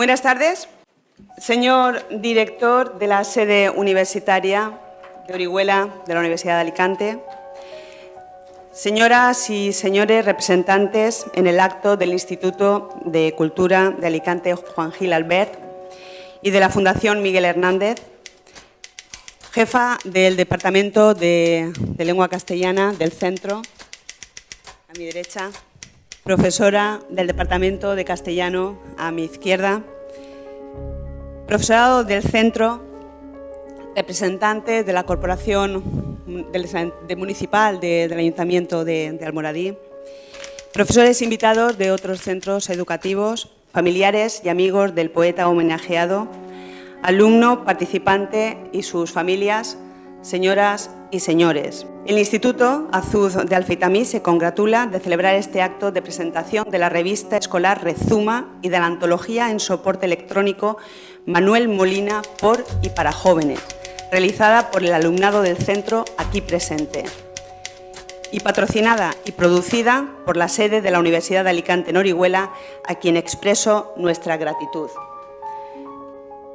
Buenas tardes, señor director de la sede universitaria de Orihuela de la Universidad de Alicante, señoras y señores representantes en el acto del Instituto de Cultura de Alicante Juan Gil Albert y de la Fundación Miguel Hernández, jefa del Departamento de Lengua Castellana del Centro, a mi derecha, profesora del Departamento de Castellano a mi izquierda, profesorado del Centro, representantes de la Corporación Municipal del Ayuntamiento de Almoradí, profesores invitados de otros centros educativos, familiares y amigos del poeta homenajeado, alumno, participante y sus familias, señoras y señores. El Instituto Azuz de Alfeitamí se congratula de celebrar este acto de presentación de la revista escolar Rezuma y de la antología en soporte electrónico Manuel Molina por y para jóvenes, realizada por el alumnado del centro aquí presente y patrocinada y producida por la sede de la Universidad de Alicante en Orihuela, a quien expreso nuestra gratitud.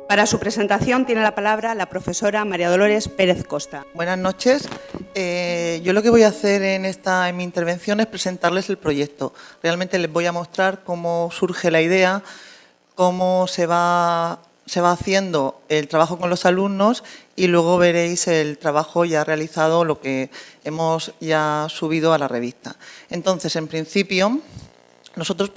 Para su presentación tiene la palabra la profesora María Dolores Pérez Costa. Buenas noches. Yo lo que voy a hacer en mi intervención es presentarles el proyecto. Realmente les voy a mostrar cómo surge la idea, cómo se va haciendo el trabajo con los alumnos y luego veréis el trabajo ya realizado, lo que hemos ya subido a la revista. Entonces, en principio, nosotros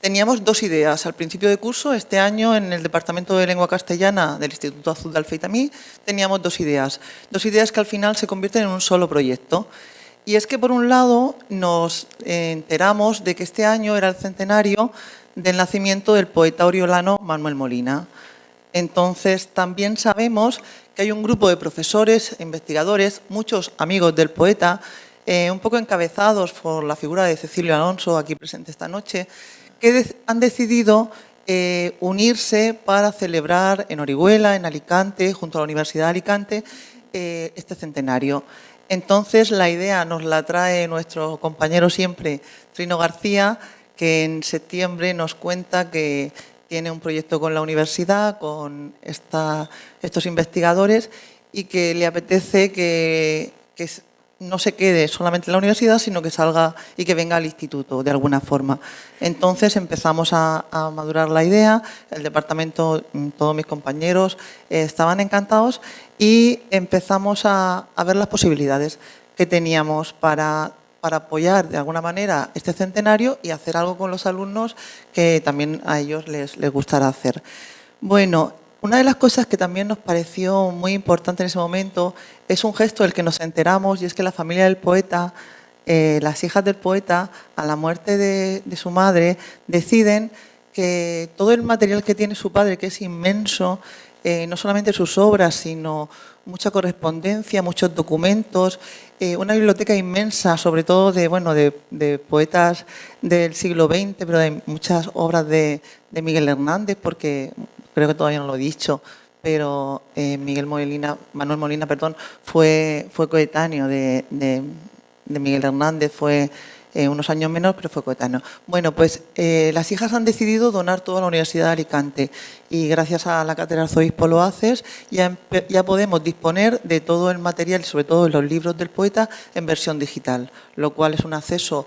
teníamos dos ideas. Al principio de curso, este año, en el Departamento de Lengua Castellana del Instituto Azuz de Alfeitamí, teníamos dos ideas que al final se convierten en un solo proyecto. Y es que, por un lado, nos enteramos de que este año era el centenario del nacimiento del poeta oriolano Manuel Molina. Entonces, también sabemos que hay un grupo de profesores e investigadores, muchos amigos del poeta, un poco encabezados por la figura de Cecilio Alonso, aquí presente esta noche, que han decidido unirse para celebrar en Orihuela, en Alicante, junto a la Universidad de Alicante, este centenario. Entonces, la idea nos la trae nuestro compañero siempre, Trino García, que en septiembre nos cuenta que tiene un proyecto con la universidad, con estos investigadores, y que le apetece que no se quede solamente en la universidad, sino que salga y que venga al instituto de alguna forma. Entonces empezamos a madurar la idea, el departamento, todos mis compañeros estaban encantados y empezamos a ver las posibilidades que teníamos para apoyar de alguna manera este centenario y hacer algo con los alumnos que también a ellos les gustará hacer. Bueno, una de las cosas que también nos pareció muy importante en ese momento es un gesto del que nos enteramos, y es que la familia del poeta, las hijas del poeta, a la muerte de su madre, deciden que todo el material que tiene su padre, que es inmenso, no solamente sus obras, sino mucha correspondencia, muchos documentos, una biblioteca inmensa, sobre todo de poetas del siglo XX, pero de muchas obras de Miguel Hernández, porque creo que todavía no lo he dicho, pero Manuel Molina, fue coetáneo de Miguel Hernández, fue unos años menos, pero fue coetáneo. Bueno, pues las hijas han decidido donar todo a la Universidad de Alicante y gracias a la Cátedra Arzobispo Loaces ya podemos disponer de todo el material, sobre todo de los libros del poeta, en versión digital, lo cual es un acceso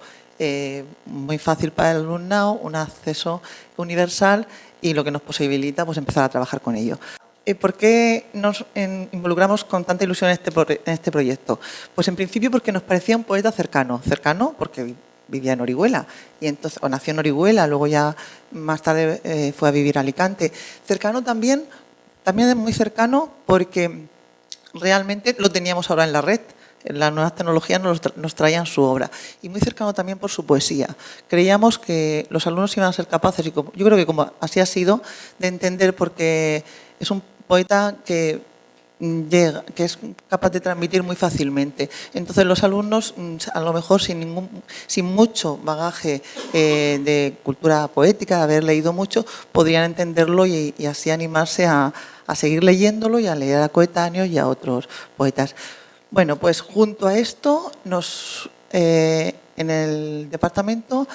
muy fácil para el alumnado, un acceso universal y lo que nos posibilita pues, empezar a trabajar con ello. ¿Por qué nos involucramos con tanta ilusión en este proyecto? Pues en principio porque nos parecía un poeta cercano porque vivía en Orihuela y entonces, o nació en Orihuela, luego ya más tarde fue a vivir a Alicante. Cercano también es muy cercano porque realmente lo teníamos ahora en la red. Las nuevas tecnologías nos traían su obra y muy cercano también por su poesía. Creíamos que los alumnos iban a ser capaces, y yo creo que como así ha sido, de entender porque es un poeta que es capaz de transmitir muy fácilmente. Entonces los alumnos, a lo mejor sin mucho bagaje de cultura poética, de haber leído mucho, podrían entenderlo y así animarse a seguir leyéndolo y a leer a coetáneos y a otros poetas. Bueno, pues junto a esto, en el departamento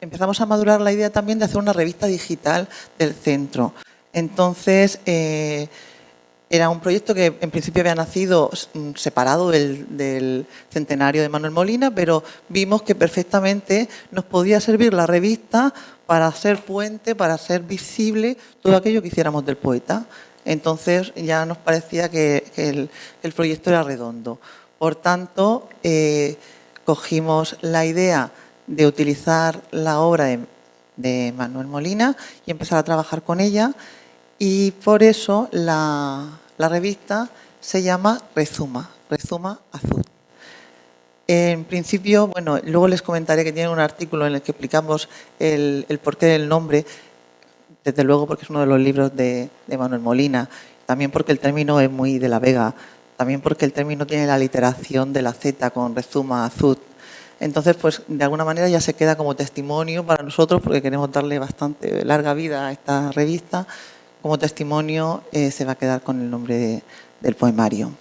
empezamos a madurar la idea también de hacer una revista digital del centro. Entonces, era un proyecto que en principio había nacido separado del centenario de Manuel Molina, pero vimos que perfectamente nos podía servir la revista para hacer puente, para hacer visible todo aquello que hiciéramos del poeta. Entonces ya nos parecía que el proyecto era redondo. Por tanto, cogimos la idea de utilizar la obra de Manuel Molina y empezar a trabajar con ella. Y por eso la revista se llama Rezuma, Rezuma Azul. En principio, bueno, luego les comentaré que tiene un artículo en el que explicamos el porqué del nombre, desde luego porque es uno de los libros de Manuel Molina, también porque el término es muy de la Vega, también porque el término tiene la literación de la Z con Rezuma Azul. Entonces, pues de alguna manera ya se queda como testimonio para nosotros, porque queremos darle bastante larga vida a esta revista. Como testimonio se va a quedar con el nombre del poemario.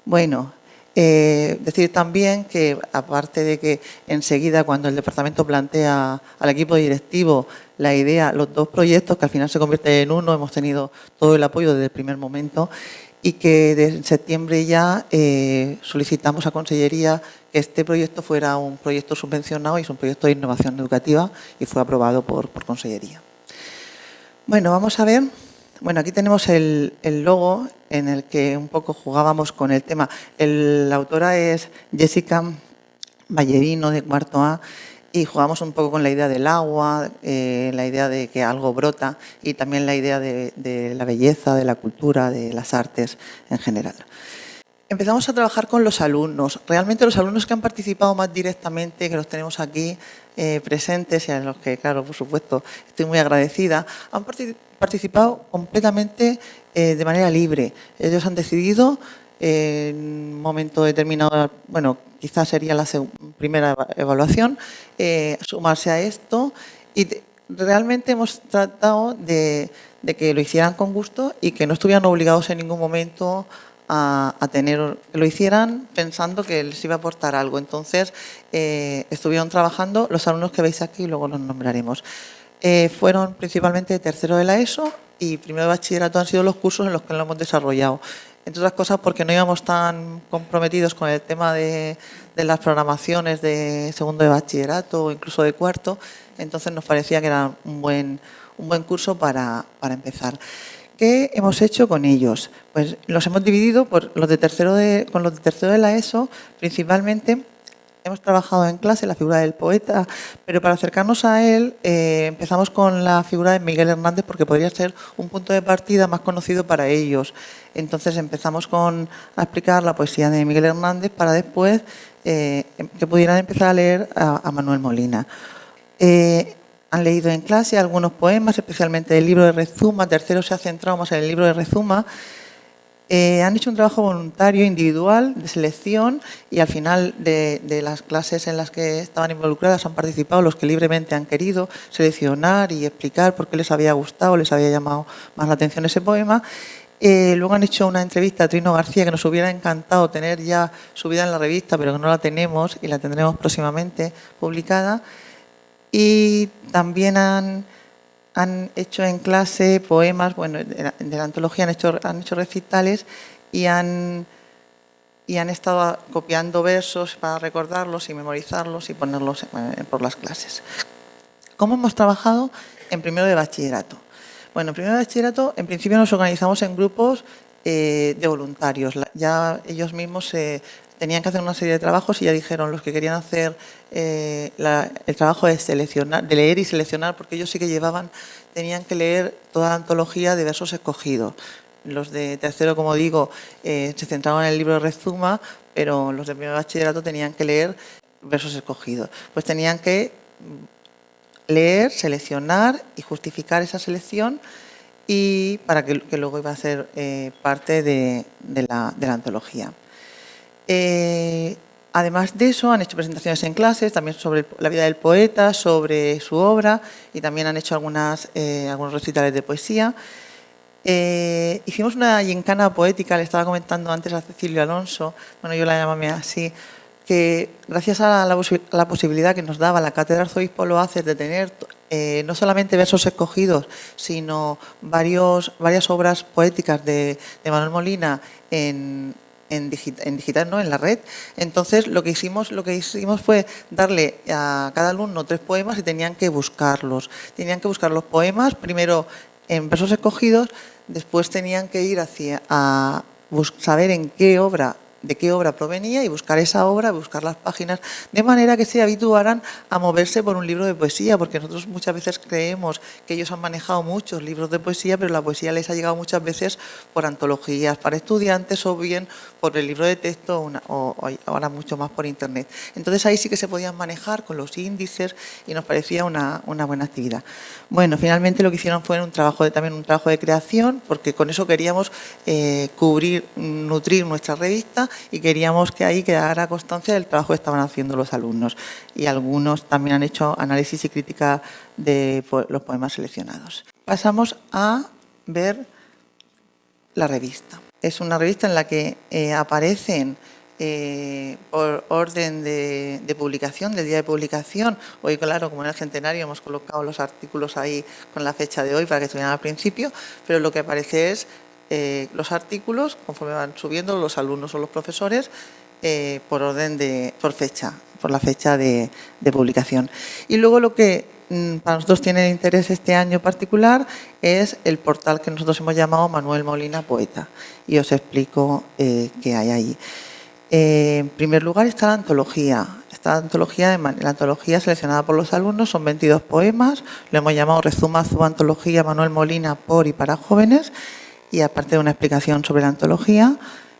Bueno, decir también que aparte de que enseguida cuando el departamento plantea al equipo directivo la idea, los dos proyectos que al final se convierten en uno, hemos tenido todo el apoyo desde el primer momento y que desde septiembre ya solicitamos a Consellería que este proyecto fuera un proyecto subvencionado y es un proyecto de innovación educativa y fue aprobado por Consellería. Bueno, vamos a ver. Bueno, aquí tenemos el logo en el que un poco jugábamos con el tema. La autora es Jessica Ballerino, de cuarto A, y jugamos un poco con la idea del agua, la idea de que algo brota y también la idea de la belleza, de la cultura, de las artes en general. Empezamos a trabajar con los alumnos. Realmente los alumnos que han participado más directamente, que los tenemos aquí presentes y a los que, claro, por supuesto, estoy muy agradecida, han participado completamente de manera libre. Ellos han decidido en un momento determinado, bueno, quizás sería la primera evaluación, sumarse a esto y realmente hemos tratado de que lo hicieran con gusto y que no estuvieran obligados en ningún momento a tener, que lo hicieran pensando que les iba a aportar algo. Entonces, estuvieron trabajando los alumnos que veis aquí y luego los nombraremos. Fueron principalmente tercero de la ESO y primero de bachillerato han sido los cursos en los que lo hemos desarrollado. Entre otras cosas porque no íbamos tan comprometidos con el tema de las programaciones de segundo de bachillerato o incluso de cuarto, entonces nos parecía que era un buen curso para empezar. ¿Qué hemos hecho con ellos? Pues los hemos dividido por con los de tercero de la ESO, principalmente. Hemos trabajado en clase la figura del poeta, pero para acercarnos a él empezamos con la figura de Miguel Hernández porque podría ser un punto de partida más conocido para ellos. Entonces empezamos a explicar la poesía de Miguel Hernández para después que pudieran empezar a leer a Manuel Molina. Han leído en clase algunos poemas, especialmente del libro de Rezuma. Tercero se ha centrado más en el libro de Rezuma. Han hecho un trabajo voluntario, individual, de selección y al final de las clases en las que estaban involucradas han participado los que libremente han querido seleccionar y explicar por qué les había gustado, les había llamado más la atención ese poema. Luego han hecho una entrevista a Trino García que nos hubiera encantado tener ya subida en la revista, pero que no la tenemos y la tendremos próximamente publicada. Y también han hecho en clase poemas, bueno, de la antología han hecho recitales y han estado copiando versos para recordarlos y memorizarlos y ponerlos por las clases. ¿Cómo hemos trabajado en primero de bachillerato? Bueno, en primero de bachillerato, en principio nos organizamos en grupos de voluntarios. Ya ellos mismos tenían que hacer una serie de trabajos y ya dijeron los que querían hacer el trabajo de leer y seleccionar, porque ellos sí que tenían que leer toda la antología de versos escogidos. Los de tercero, como digo, se centraban en el libro de Rezuma, pero los de primer bachillerato tenían que leer versos escogidos. Pues tenían que leer, seleccionar y justificar esa selección y para que luego iba a ser parte de la antología. Además de eso, han hecho presentaciones en clases, también sobre la vida del poeta, sobre su obra y también han hecho algunos recitales de poesía. Hicimos una gincana poética, le estaba comentando antes a Cecilio Alonso, bueno, yo la llamé así, que gracias a la posibilidad que nos daba la Cátedra Arzobispo Loáces de tener no solamente versos escogidos, sino varias obras poéticas de Manuel Molina en digital, ¿no?, en la red. Entonces lo que hicimos fue darle a cada alumno 3 poemas y tenían que buscarlos. Tenían que buscar los poemas primero en versos escogidos, después tenían que ir saber de qué obra provenía y buscar esa obra, buscar las páginas, de manera que se habituaran a moverse por un libro de poesía, porque nosotros muchas veces creemos que ellos han manejado muchos libros de poesía, pero la poesía les ha llegado muchas veces por antologías para estudiantes o bien por el libro de texto o ahora mucho más por internet. Entonces ahí sí que se podían manejar con los índices y nos parecía una buena actividad. Bueno, finalmente lo que hicieron fue también un trabajo de creación, porque con eso queríamos nutrir nuestra revista y queríamos que ahí quedara constancia del trabajo que estaban haciendo los alumnos. Y algunos también han hecho análisis y crítica de los poemas seleccionados. Pasamos a ver la revista. Es una revista en la que aparecen por orden de publicación, del día de publicación. Hoy, claro, como en el centenario, hemos colocado los artículos ahí con la fecha de hoy para que estuvieran al principio, pero lo que aparece es los artículos, conforme van subiendo los alumnos o los profesores, por la fecha de publicación. Y luego lo que para nosotros tiene interés este año particular es el portal que nosotros hemos llamado Manuel Molina Poeta. Y os explico qué hay ahí. En primer lugar está la antología. La antología seleccionada por los alumnos son 22 poemas. Lo hemos llamado Resumazo Antología Manuel Molina por y para jóvenes. Y aparte de una explicación sobre la antología,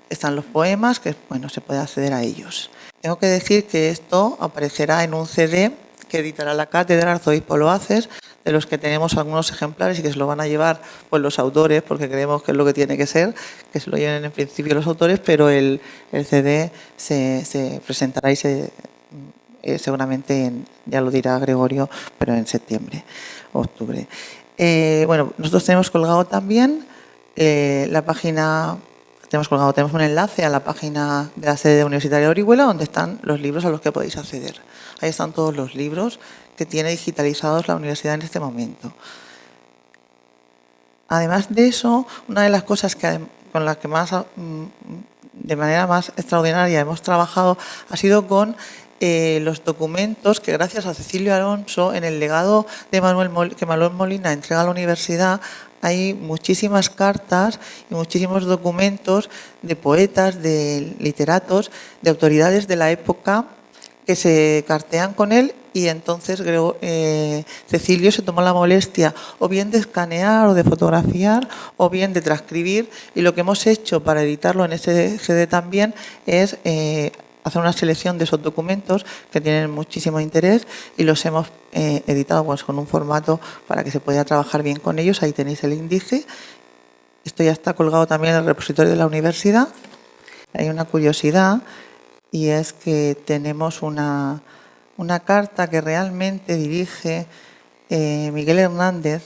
están los poemas, que bueno, se puede acceder a ellos. Tengo que decir que esto aparecerá en un CD que editará la Cátedra Arzobispo Loáces, de los que tenemos algunos ejemplares y que se lo van a llevar pues los autores, porque creemos que es lo que tiene que ser, que se lo lleven en principio los autores, pero el CD se presentará y seguramente, ya lo dirá Gregorio, pero en septiembre, octubre. Bueno, nosotros tenemos colgado también la página, tenemos un enlace a la página de la sede universitaria de Orihuela, donde están los libros a los que podéis acceder. Ahí están todos los libros que tiene digitalizados la universidad en este momento. Además de eso, una de las cosas con las que de manera más extraordinaria hemos trabajado ha sido con los documentos que, gracias a Cecilio Alonso, en el legado de que Manuel Molina entrega a la universidad, hay muchísimas cartas y muchísimos documentos de poetas, de literatos, de autoridades de la época que se cartean con él, y entonces Cecilio se tomó la molestia o bien de escanear o de fotografiar o bien de transcribir, y lo que hemos hecho para editarlo en ese CD también es hacer una selección de esos documentos que tienen muchísimo interés y los hemos editado pues con un formato para que se pueda trabajar bien con ellos. Ahí tenéis el índice. Esto ya está colgado también en el repositorio de la universidad. Hay una curiosidad, y es que tenemos una carta que realmente dirige Miguel Hernández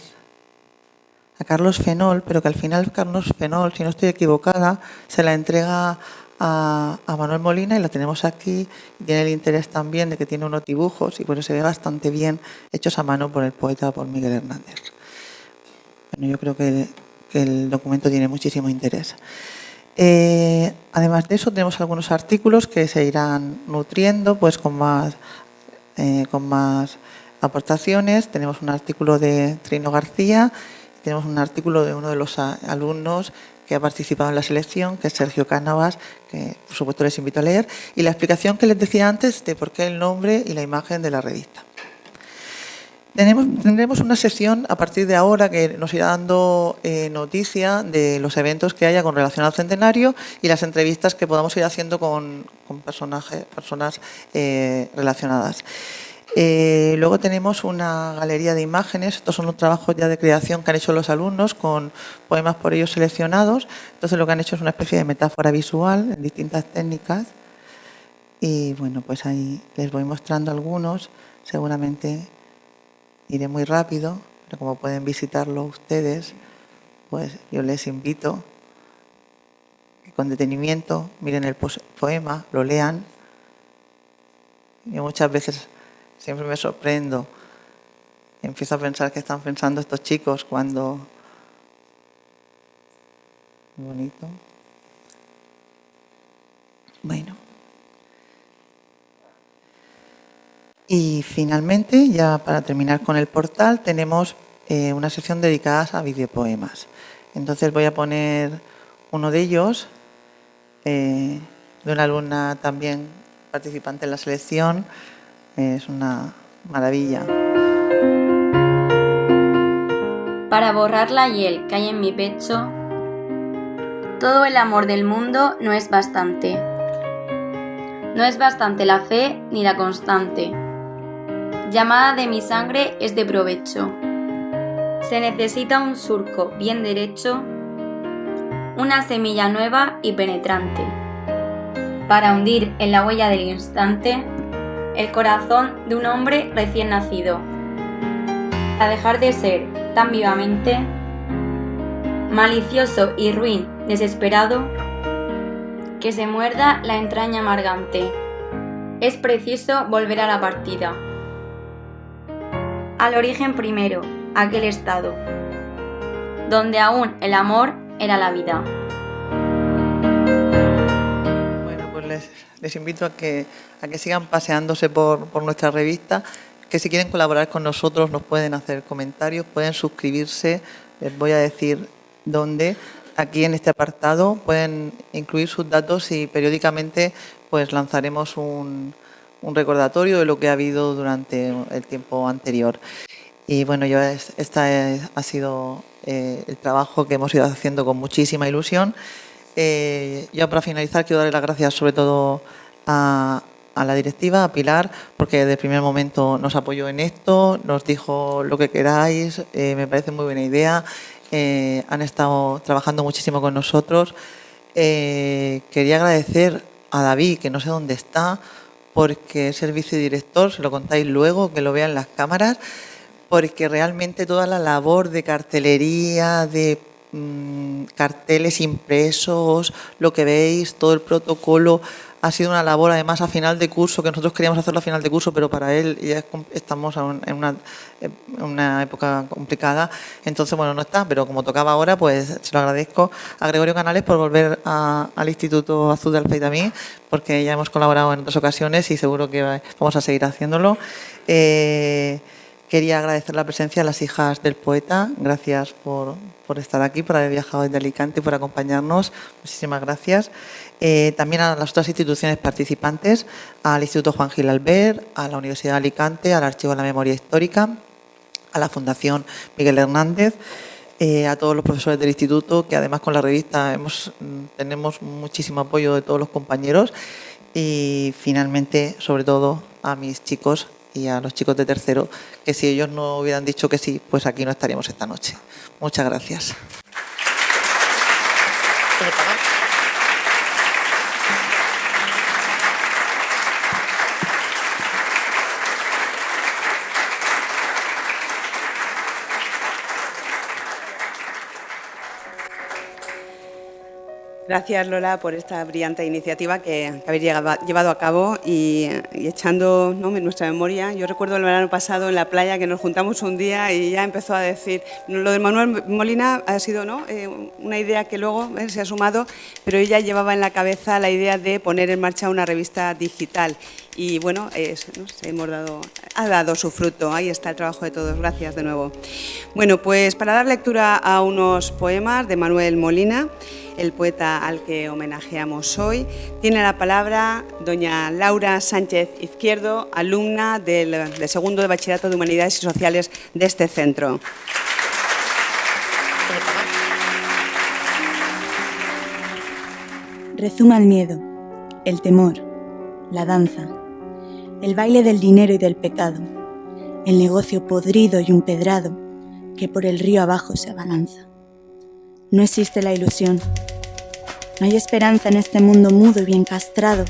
a Carlos Fenol, pero que al final Carlos Fenol, si no estoy equivocada, se la entrega a Manuel Molina, y la tenemos aquí. Tiene el interés también de que tiene unos dibujos y bueno, se ve bastante bien, hechos a mano por el poeta, por Miguel Hernández. Bueno, yo creo que el documento tiene muchísimo interés. Además de eso, tenemos algunos artículos que se irán nutriendo pues con más aportaciones. Tenemos un artículo de Trino García, tenemos un artículo de uno de los alumnos que ha participado en la selección, que es Sergio Cánovas, que por supuesto les invito a leer, y la explicación que les decía antes de por qué el nombre y la imagen de la revista. Tendremos una sección a partir de ahora que nos irá dando noticia de los eventos que haya con relación al centenario y las entrevistas que podamos ir haciendo con personas relacionadas. Luego tenemos una galería de imágenes. Estos son los trabajos ya de creación que han hecho los alumnos con poemas por ellos seleccionados. Entonces lo que han hecho es una especie de metáfora visual en distintas técnicas. Y bueno, pues ahí les voy mostrando algunos. Seguramente iré muy rápido, pero como pueden visitarlo ustedes, pues yo les invito que con detenimiento miren el poema, lo lean Yo muchas veces siempre me sorprendo. Empiezo a pensar qué están pensando estos chicos cuando... Muy bonito. Bueno. Y finalmente, ya para terminar con el portal, tenemos una sección dedicada a videopoemas. Entonces voy a poner uno de ellos, de una alumna también participante en la selección. Es una maravilla. Para borrar la hiel que hay en mi pecho, todo el amor del mundo no es bastante. No es bastante la fe ni la constante. Llamada de mi sangre es de provecho. Se necesita un surco bien derecho, una semilla nueva y penetrante, para hundir en la huella del instante el corazón de un hombre recién nacido, a dejar de ser tan vivamente malicioso y ruin, desesperado, que se muerda la entraña amargante. Es preciso volver a la partida, al origen primero, aquel estado, donde aún el amor era la vida. Bueno, pues les invito a que sigan paseándose por nuestra revista, que si quieren colaborar con nosotros nos pueden hacer comentarios, pueden suscribirse, les voy a decir dónde. Aquí en este apartado pueden incluir sus datos y periódicamente pues lanzaremos un recordatorio de lo que ha habido durante el tiempo anterior. Y bueno, ha sido el trabajo que hemos ido haciendo con muchísima ilusión. Ya para finalizar quiero darle las gracias sobre todo a la directiva, a Pilar, porque desde el primer momento nos apoyó en esto, nos dijo lo que queráis, me parece muy buena idea. Han estado trabajando muchísimo con nosotros. Quería agradecer a David, que no sé dónde está, porque es el vicedirector, se lo contáis luego, que lo vean las cámaras, porque realmente toda la labor de cartelería, de carteles impresos, lo que veis, todo el protocolo, ha sido una labor además a final de curso, que nosotros queríamos hacerlo a final de curso, pero para él ya estamos en una época complicada, entonces bueno, no está, pero como tocaba ahora, pues se lo agradezco a Gregorio Canales por volver al Instituto Azul de Alfeitamí, porque ya hemos colaborado en otras ocasiones y seguro que vamos a seguir haciéndolo. Quería agradecer la presencia de las hijas del poeta. Gracias por estar aquí, por haber viajado desde Alicante y por acompañarnos. Muchísimas gracias. También a las otras instituciones participantes, al Instituto Juan Gil Albert, a la Universidad de Alicante, al Archivo de la Memoria Histórica, a la Fundación Miguel Hernández, a todos los profesores del instituto, que además con la revista tenemos muchísimo apoyo de todos los compañeros. Y finalmente, sobre todo, a mis chicos y a los chicos de tercero, que si ellos no hubieran dicho que sí, pues aquí no estaríamos esta noche. Muchas gracias. Gracias, Lola, por esta brillante iniciativa que habéis llevado a cabo y echando, ¿no?, nuestra memoria. Yo recuerdo el verano pasado en la playa que nos juntamos un día y ya empezó a decir, lo de Manuel Molina ha sido, ¿no?, una idea que luego se ha sumado, pero ella llevaba en la cabeza la idea de poner en marcha una revista digital. Y bueno, ha dado su fruto. Ahí está el trabajo de todos. Gracias de nuevo. Bueno, pues para dar lectura a unos poemas de Manuel Molina, el poeta al que homenajeamos hoy, tiene la palabra doña Laura Sánchez Izquierdo, alumna del segundo de Bachillerato de Humanidades y Sociales de este centro. Rezuma el miedo, el temor, la danza, el baile del dinero y del pecado, el negocio podrido y empedrado que por el río abajo se abalanza. No existe la ilusión. No hay esperanza en este mundo mudo y bien castrado,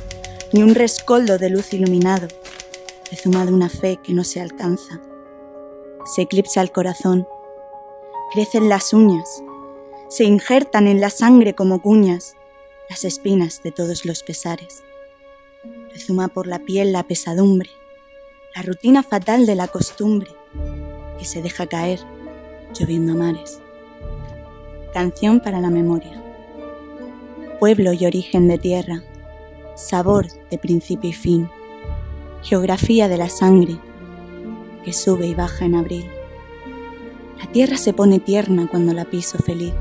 ni un rescoldo de luz iluminado, rezuma de una fe que no se alcanza. Se eclipsa el corazón, crecen las uñas, se injertan en la sangre como cuñas las espinas de todos los pesares. Rezuma por la piel la pesadumbre, la rutina fatal de la costumbre que se deja caer lloviendo a mares. Canción para la memoria. Pueblo y origen de tierra, sabor de principio y fin, geografía de la sangre que sube y baja en abril. La tierra se pone tierna cuando la piso feliz,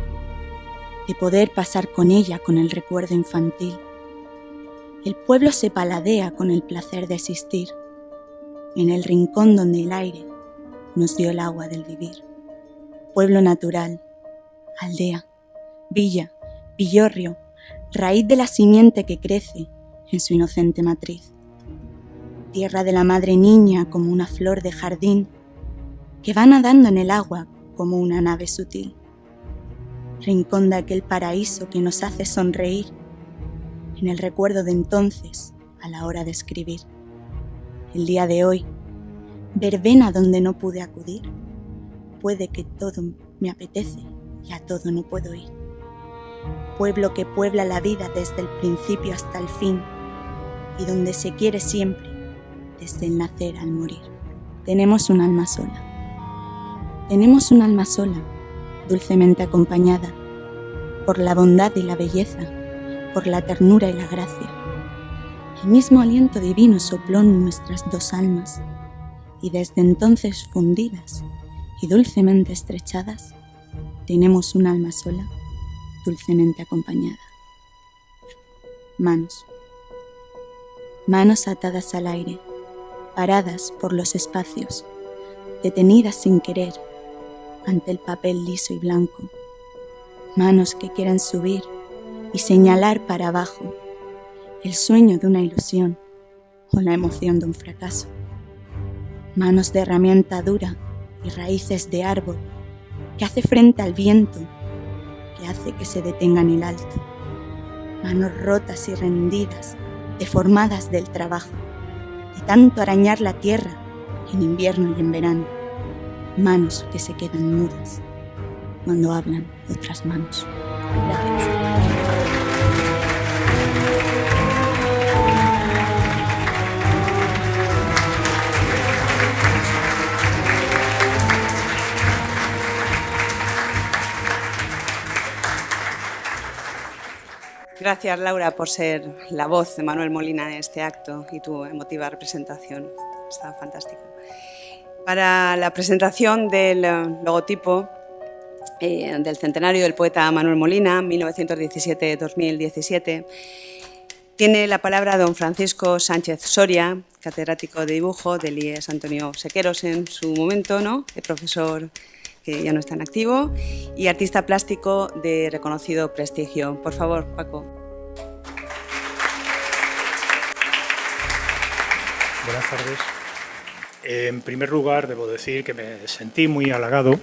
de poder pasar con ella con el recuerdo infantil. El pueblo se paladea con el placer de existir, en el rincón donde el aire nos dio el agua del vivir. Pueblo natural, aldea, villa, villorrio, raíz de la simiente que crece en su inocente matriz. Tierra de la madre niña como una flor de jardín que va nadando en el agua como una nave sutil. Rincón de aquel paraíso que nos hace sonreír en el recuerdo de entonces a la hora de escribir. El día de hoy, verbena donde no pude acudir, puede que todo me apetece y a todo no puedo ir. Pueblo que puebla la vida desde el principio hasta el fin y donde se quiere siempre, desde el nacer al morir. Tenemos un alma sola. Tenemos un alma sola, dulcemente acompañada por la bondad y la belleza, por la ternura y la gracia. El mismo aliento divino sopló en nuestras dos almas y desde entonces fundidas y dulcemente estrechadas, tenemos un alma sola, dulcemente acompañada. Manos. Manos atadas al aire, paradas por los espacios, detenidas sin querer ante el papel liso y blanco. Manos que quieren subir y señalar para abajo el sueño de una ilusión o la emoción de un fracaso. Manos de herramienta dura y raíces de árbol que hace frente al viento, que hace que se detenga en el alto. Manos rotas y rendidas, deformadas del trabajo, de tanto arañar la tierra en invierno y en verano. Manos que se quedan mudas cuando hablan otras manos. Gracias. Gracias, Laura, por ser la voz de Manuel Molina en este acto y tu emotiva representación. Está fantástico. Para la presentación del logotipo del centenario del poeta Manuel Molina, 1917-2017, tiene la palabra don Francisco Sánchez Soria, catedrático de dibujo del IES Antonio Sequeros en su momento, ¿no? El profesor que ya no está en activo, y artista plástico de reconocido prestigio. Por favor, Paco. Buenas tardes. En primer lugar, debo decir que me sentí muy halagado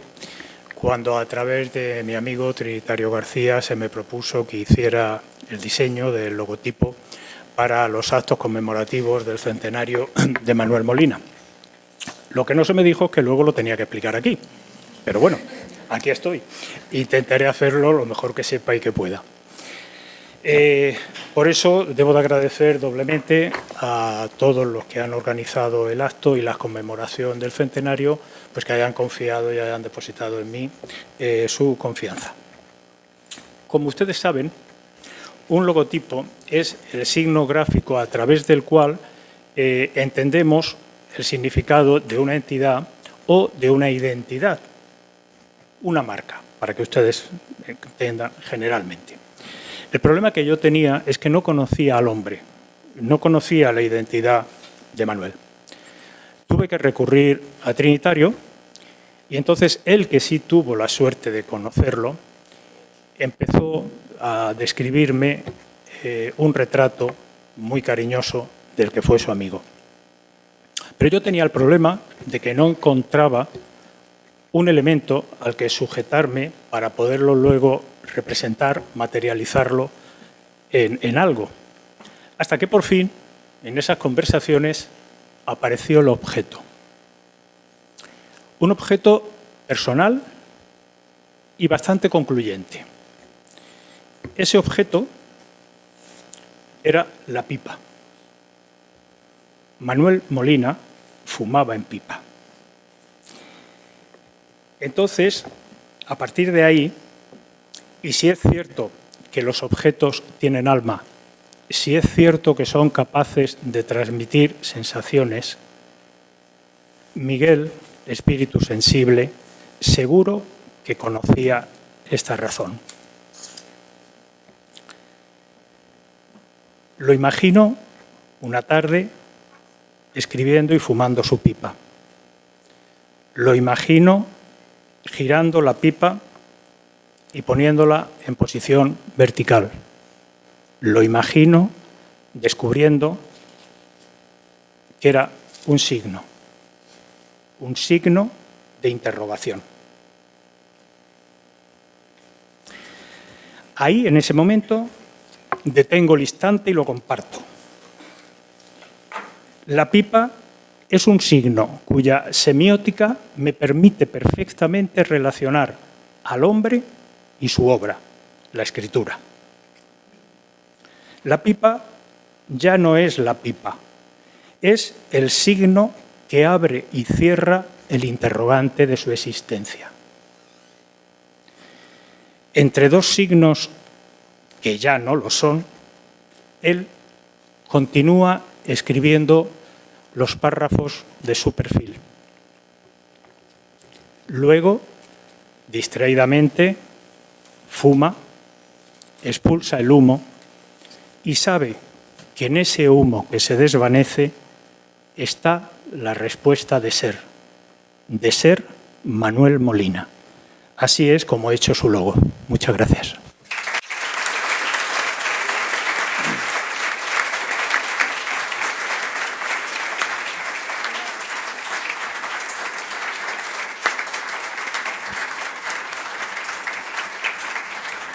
cuando a través de mi amigo Trinitario García se me propuso que hiciera el diseño del logotipo para los actos conmemorativos del centenario de Manuel Molina. Lo que no se me dijo es que luego lo tenía que explicar aquí. Pero bueno, aquí estoy. Intentaré hacerlo lo mejor que sepa y que pueda. Por eso debo de agradecer doblemente a todos los que han organizado el acto y la conmemoración del centenario, pues que hayan confiado y hayan depositado en mí su confianza. Como ustedes saben, un logotipo es el signo gráfico a través del cual entendemos el significado de una entidad o de una identidad. Una marca, para que ustedes entiendan generalmente. El problema que yo tenía es que no conocía al hombre, no conocía la identidad de Manuel. Tuve que recurrir a Trinitario y entonces él, que sí tuvo la suerte de conocerlo, empezó a describirme un retrato muy cariñoso del que fue su amigo. Pero yo tenía el problema de que no encontraba un elemento al que sujetarme para poderlo luego representar, materializarlo en algo. Hasta que por fin, en esas conversaciones, apareció el objeto. Un objeto personal y bastante concluyente. Ese objeto era la pipa. Manuel Molina fumaba en pipa. Entonces, a partir de ahí, y si es cierto que los objetos tienen alma, si es cierto que son capaces de transmitir sensaciones, Miguel, espíritu sensible, seguro que conocía esta razón. Lo imagino una tarde escribiendo y fumando su pipa. Lo imagino girando la pipa y poniéndola en posición vertical. Lo imagino descubriendo que era un signo de interrogación. Ahí, en ese momento, detengo el instante y lo comparto. La pipa es un signo cuya semiótica me permite perfectamente relacionar al hombre y su obra, la escritura. La pipa ya no es la pipa, es el signo que abre y cierra el interrogante de su existencia. Entre dos signos que ya no lo son, él continúa escribiendo los párrafos de su perfil. Luego, distraídamente, fuma, expulsa el humo y sabe que en ese humo que se desvanece está la respuesta de ser Manuel Molina. Así es como he hecho su logo. Muchas gracias.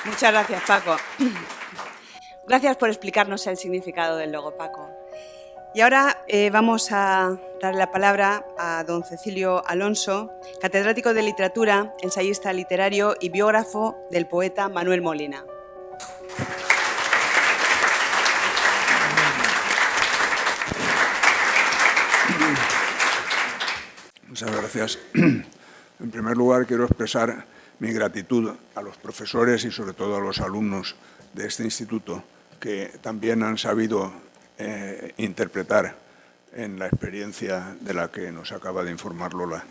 Muchas gracias, Paco. Gracias por explicarnos el significado del logo, Paco. Y ahora vamos a darle la palabra a don Cecilio Alonso, catedrático de literatura, ensayista literario y biógrafo del poeta Manuel Molina. Muchas gracias. En primer lugar, quiero expresar mi gratitud a los profesores y sobre todo a los alumnos de este instituto que también han sabido interpretar en la experiencia de la que nos acaba de informar Lola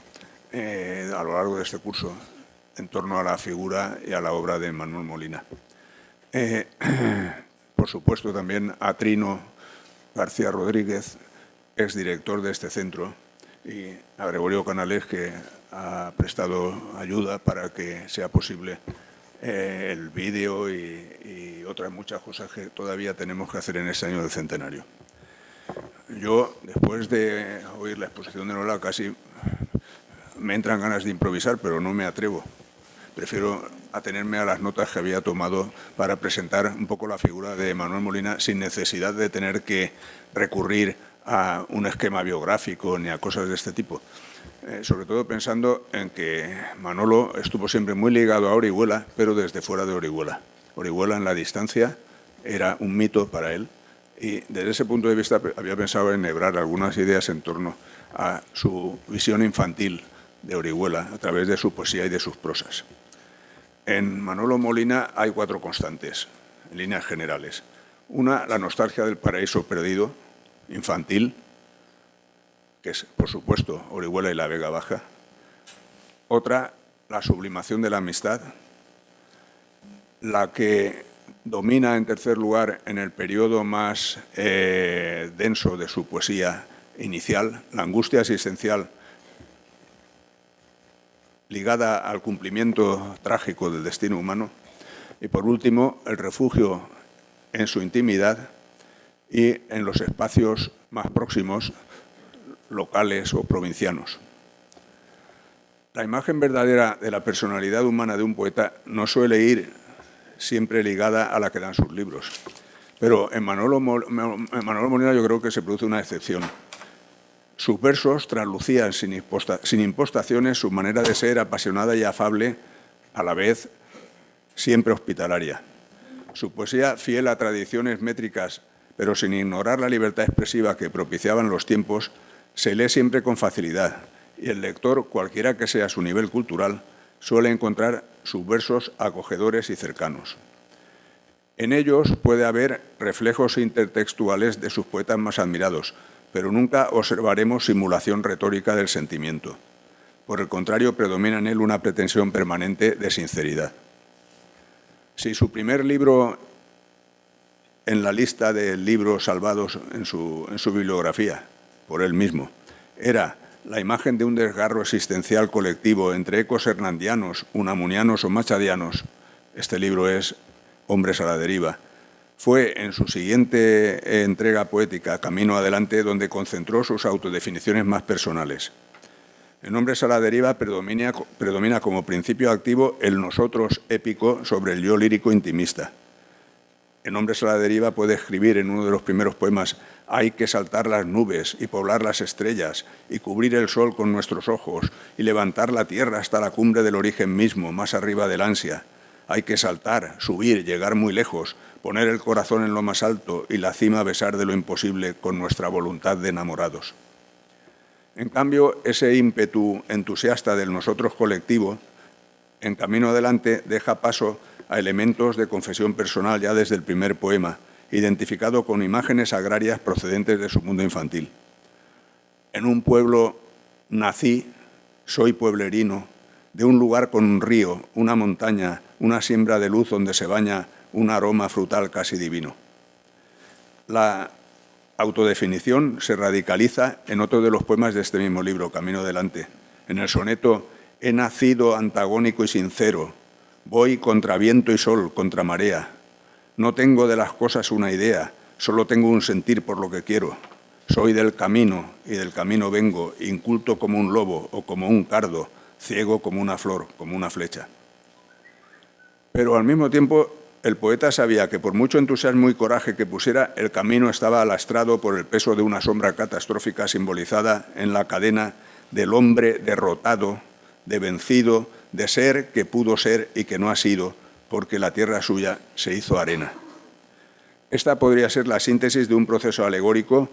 a lo largo de este curso en torno a la figura y a la obra de Manuel Molina. Por supuesto también a Trino García Rodríguez, exdirector de este centro, y a Gregorio Canales, que ha prestado ayuda para que sea posible el vídeo y otras muchas cosas que todavía tenemos que hacer en este año del centenario. Yo, después de oír la exposición de Lola, casi me entran ganas de improvisar, pero no me atrevo. Prefiero atenerme a las notas que había tomado para presentar un poco la figura de Manuel Molina sin necesidad de tener que recurrir a un esquema biográfico ni a cosas de este tipo. Sobre todo pensando en que Manolo estuvo siempre muy ligado a Orihuela, pero desde fuera de Orihuela. Orihuela en la distancia era un mito para él y desde ese punto de vista había pensado en enhebrar algunas ideas en torno a su visión infantil de Orihuela a través de su poesía y de sus prosas. En Manolo Molina hay 4 constantes, en líneas generales. Una, la nostalgia del paraíso perdido, infantil, que es, por supuesto, Orihuela y la Vega Baja. Otra, la sublimación de la amistad, la que domina, en tercer lugar, en el periodo más denso de su poesía inicial, la angustia existencial ligada al cumplimiento trágico del destino humano. Y, por último, el refugio en su intimidad y en los espacios más próximos, locales o provincianos. La imagen verdadera de la personalidad humana de un poeta no suele ir siempre ligada a la que dan sus libros, pero en Manolo Molina yo creo que se produce una excepción. Sus versos traslucían sin impostaciones su manera de ser apasionada y afable, a la vez siempre hospitalaria. Su poesía, fiel a tradiciones métricas pero sin ignorar la libertad expresiva que propiciaban los tiempos, se lee siempre con facilidad y el lector, cualquiera que sea su nivel cultural, suele encontrar sus versos acogedores y cercanos. En ellos puede haber reflejos intertextuales de sus poetas más admirados, pero nunca observaremos simulación retórica del sentimiento. Por el contrario, predomina en él una pretensión permanente de sinceridad. Si su primer libro en la lista de libros salvados en su bibliografía, por él mismo, era la imagen de un desgarro existencial colectivo entre ecos hernandianos, unamunianos o machadianos, este libro es Hombres a la deriva, fue en su siguiente entrega poética, Camino adelante, donde concentró sus autodefiniciones más personales. En Hombres a la deriva predomina como principio activo el nosotros épico sobre el yo lírico intimista. En Hombres a la deriva puede escribir en uno de los primeros poemas: hay que saltar las nubes y poblar las estrellas y cubrir el sol con nuestros ojos y levantar la tierra hasta la cumbre del origen mismo, más arriba del ansia. Hay que saltar, subir, llegar muy lejos, poner el corazón en lo más alto y la cima besar de lo imposible con nuestra voluntad de enamorados. En cambio, ese ímpetu entusiasta del nosotros colectivo, en Camino adelante, deja paso a elementos de confesión personal ya desde el primer poema, identificado con imágenes agrarias procedentes de su mundo infantil. En un pueblo nací, soy pueblerino, de un lugar con un río, una montaña, una siembra de luz donde se baña un aroma frutal casi divino. La autodefinición se radicaliza en otro de los poemas de este mismo libro, Camino adelante. En el soneto «He nacido antagónico y sincero, voy contra viento y sol, contra marea. No tengo de las cosas una idea, solo tengo un sentir por lo que quiero. Soy del camino y del camino vengo, inculto como un lobo o como un cardo, ciego como una flor, como una flecha». Pero al mismo tiempo, el poeta sabía que por mucho entusiasmo y coraje que pusiera, el camino estaba alastrado por el peso de una sombra catastrófica simbolizada en la cadena del hombre derrotado, de vencido, de ser que pudo ser y que no ha sido, porque la tierra suya se hizo arena. Esta podría ser la síntesis de un proceso alegórico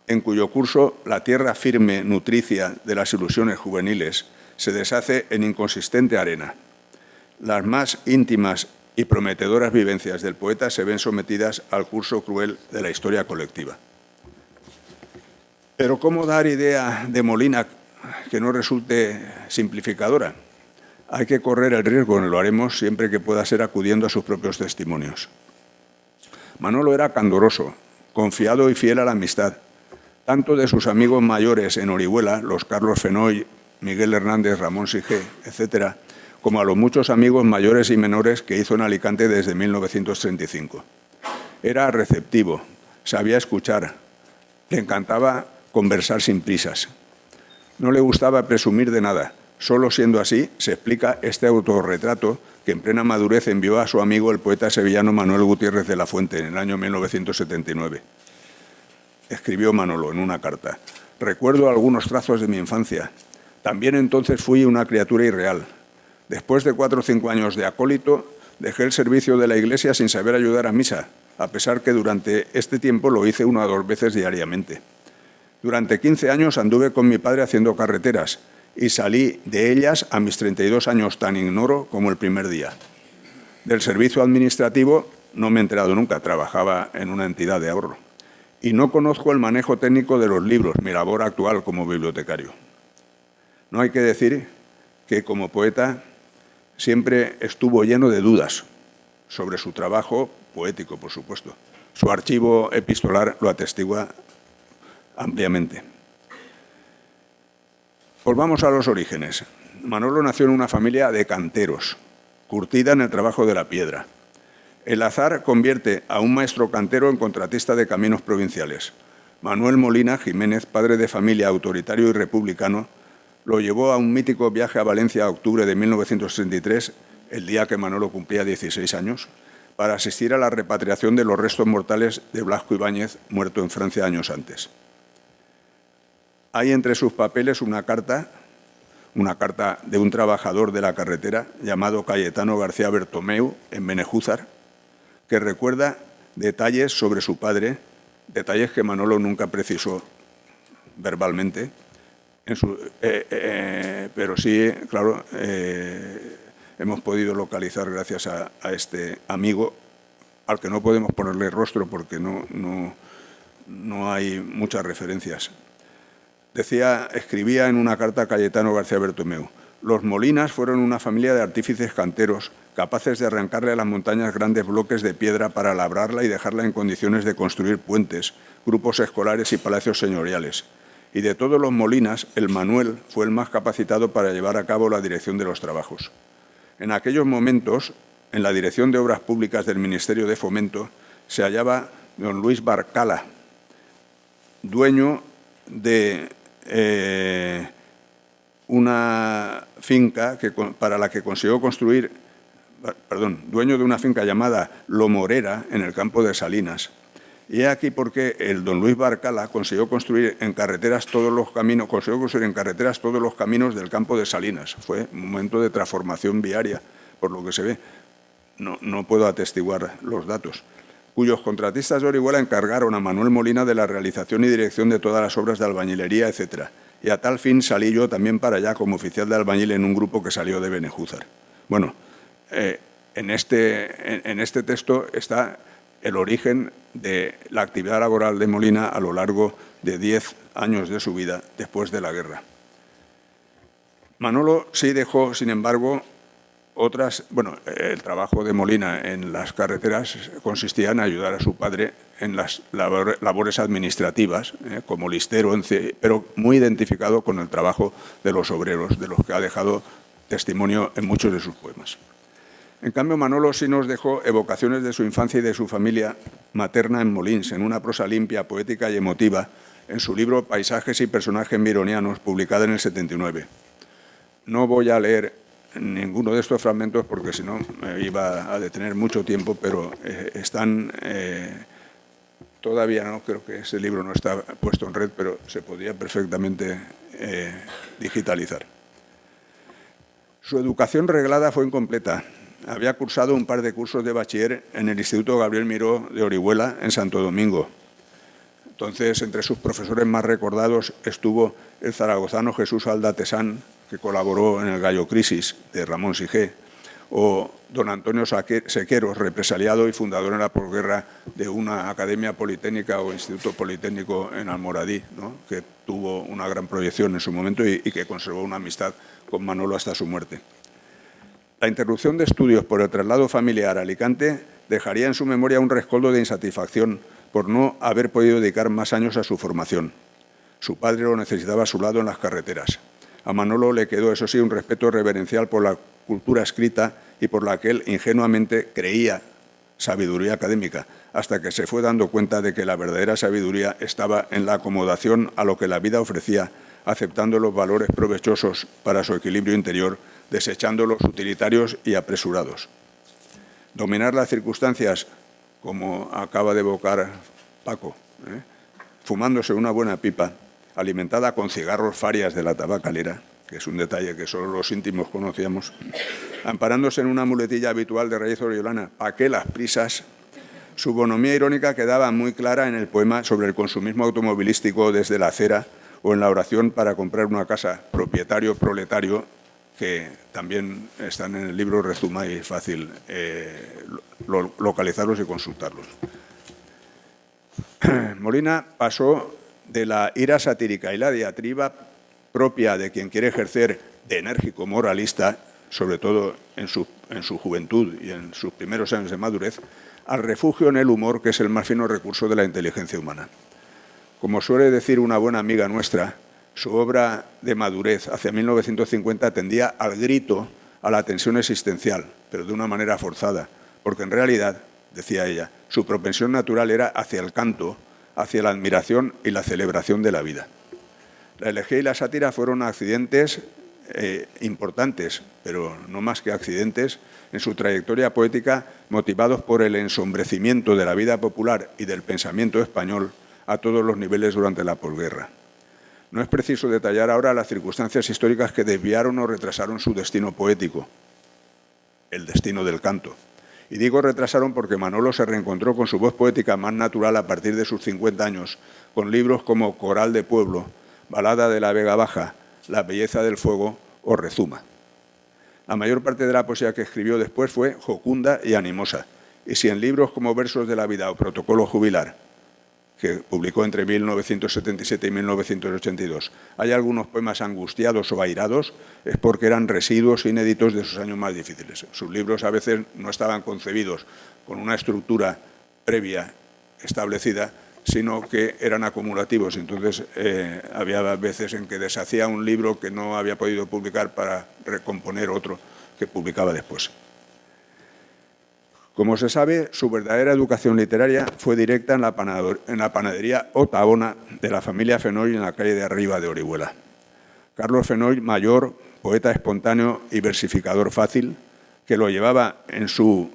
en cuyo curso la tierra firme, nutricia de las ilusiones juveniles, se deshace en inconsistente arena. Las más íntimas y prometedoras vivencias del poeta se ven sometidas al curso cruel de la historia colectiva. Pero ¿cómo dar idea de Molina que no resulte simplificadora? Hay que correr el riesgo, lo haremos siempre que pueda ser acudiendo a sus propios testimonios. Manolo era candoroso, confiado y fiel a la amistad, tanto de sus amigos mayores en Orihuela, los Carlos Fenoy, Miguel Hernández, Ramón Sigé, etcétera, como a los muchos amigos mayores y menores que hizo en Alicante desde 1935. Era receptivo, sabía escuchar, le encantaba conversar sin prisas. No le gustaba presumir de nada. Solo siendo así se explica este autorretrato que en plena madurez envió a su amigo el poeta sevillano Manuel Gutiérrez de la Fuente en el año 1979. Escribió Manolo en una carta: «Recuerdo algunos trazos de mi infancia. También entonces fui una criatura irreal. Después de 4 o 5 años de acólito, dejé el servicio de la iglesia sin saber ayudar a misa, a pesar que durante este tiempo lo hice 1 o 2 veces diariamente. Durante 15 años anduve con mi padre haciendo carreteras y salí de ellas a mis 32 años tan ignoro como el primer día. Del servicio administrativo no me he enterado nunca, trabajaba en una entidad de ahorro. Y no conozco el manejo técnico de los libros, mi labor actual como bibliotecario. No hay que decir que como poeta siempre estuvo lleno de dudas sobre su trabajo poético, por supuesto. Su archivo epistolar lo atestigua ampliamente. Volvamos a los orígenes. Manolo nació en una familia de canteros, curtida en el trabajo de la piedra. El azar convierte a un maestro cantero en contratista de caminos provinciales. Manuel Molina Jiménez, padre de familia autoritario y republicano, lo llevó a un mítico viaje a Valencia a octubre de 1963, el día que Manolo cumplía 16 años, para asistir a la repatriación de los restos mortales de Blasco Ibáñez, muerto en Francia años antes. Hay entre sus papeles una carta de un trabajador de la carretera llamado Cayetano García Bertomeu, en Benejúzar, que recuerda detalles sobre su padre detalles que Manolo nunca precisó verbalmente, pero sí, claro, hemos podido localizar gracias a este amigo, al que no podemos ponerle rostro porque no hay muchas referencias. Escribía en una carta a Cayetano García Bertomeu: los Molinas fueron una familia de artífices canteros capaces de arrancarle a las montañas grandes bloques de piedra para labrarla y dejarla en condiciones de construir puentes, grupos escolares y palacios señoriales. Y de todos los Molinas, el Manuel fue el más capacitado para llevar a cabo la dirección de los trabajos. En aquellos momentos, en la Dirección de Obras Públicas del Ministerio de Fomento, se hallaba don Luis Barcala, dueño de una finca para la que consiguió construir, dueño de una finca llamada Lomorera en el campo de Salinas. Y he aquí por qué el don Luis Barcala consiguió construir en carreteras todos los caminos del campo de Salinas. Fue un momento de transformación viaria, por lo que se ve. No puedo atestiguar los datos. Cuyos contratistas de Orihuela encargaron a Manuel Molina de la realización y dirección de todas las obras de albañilería, etc. Y a tal fin salí yo también para allá como oficial de albañil en un grupo que salió de Benejúzar. Bueno, en este texto está el origen de la actividad laboral de Molina a lo largo de 10 años de su vida después de la guerra. Manolo sí dejó, sin embargo, el trabajo de Molina en las carreteras consistía en ayudar a su padre en las labores administrativas, como listero, pero muy identificado con el trabajo de los obreros, de los que ha dejado testimonio en muchos de sus poemas. En cambio, Manolo sí nos dejó evocaciones de su infancia y de su familia materna en Molins, en una prosa limpia, poética y emotiva, en su libro Paisajes y personajes mironianos, publicada en el 79. No voy a leer ninguno de estos fragmentos porque si no me iba a detener mucho tiempo, pero están todavía, no creo que ese libro no está puesto en red, pero se podría perfectamente digitalizar. Su educación reglada fue incompleta. Había cursado un par de cursos de bachiller en el Instituto Gabriel Miró de Orihuela, en Santo Domingo. Entonces, entre sus profesores más recordados estuvo el zaragozano Jesús Alda Tesán, que colaboró en el Gallo Crisis de Ramón Sigé, o don Antonio Sequeros, represaliado y fundador en la posguerra de una academia politécnica o instituto politécnico en Almoradí, ¿no?, que tuvo una gran proyección en su momento y que conservó una amistad con Manolo hasta su muerte. La interrupción de estudios por el traslado familiar a Alicante dejaría en su memoria un rescoldo de insatisfacción por no haber podido dedicar más años a su formación. Su padre lo necesitaba a su lado en las carreteras. A Manolo le quedó, eso sí, un respeto reverencial por la cultura escrita y por la que él ingenuamente creía sabiduría académica, hasta que se fue dando cuenta de que la verdadera sabiduría estaba en la acomodación a lo que la vida ofrecía, aceptando los valores provechosos para su equilibrio interior, desechando los utilitarios y apresurados. Dominar las circunstancias, como acaba de evocar Paco, fumándose una buena pipa, alimentada con cigarros farias de la tabacalera, que es un detalle que solo los íntimos conocíamos, amparándose en una muletilla habitual de raíz oriolana, ¿pa' qué las prisas? Su bonomía irónica quedaba muy clara en el poema sobre el consumismo automovilístico desde la acera o en la oración para comprar una casa, propietario, proletario, que también están en el libro Rezuma y es fácil localizarlos y consultarlos. Molina pasó de la ira satírica y la diatriba propia de quien quiere ejercer de enérgico moralista, sobre todo en su juventud y en sus primeros años de madurez, al refugio en el humor, que es el más fino recurso de la inteligencia humana. Como suele decir una buena amiga nuestra, su obra de madurez hacia 1950 tendía al grito, a la tensión existencial, pero de una manera forzada, porque en realidad, decía ella, su propensión natural era hacia el canto, hacia la admiración y la celebración de la vida. La elegía y la sátira fueron accidentes importantes, pero no más que accidentes, en su trayectoria poética, motivados por el ensombrecimiento de la vida popular y del pensamiento español a todos los niveles durante la posguerra. No es preciso detallar ahora las circunstancias históricas que desviaron o retrasaron su destino poético, el destino del canto, Y digo retrasaron porque Manolo se reencontró con su voz poética más natural a partir de sus 50 años, con libros como Coral de Pueblo, Balada de la Vega Baja, La belleza del fuego o Rezuma. La mayor parte de la poesía que escribió después fue jocunda y animosa. Y si en libros como Versos de la vida o Protocolo jubilar, que publicó entre 1977 y 1982, hay algunos poemas angustiados o airados, es porque eran residuos inéditos de sus años más difíciles. Sus libros a veces no estaban concebidos con una estructura previa establecida, sino que eran acumulativos. Entonces, había veces en que deshacía un libro que no había podido publicar para recomponer otro que publicaba después. Como se sabe, su verdadera educación literaria fue directa en la panadería Otaona de la familia Fenoll en la calle de arriba de Orihuela. Carlos Fenoll, mayor, poeta espontáneo y versificador fácil, que lo llevaba en su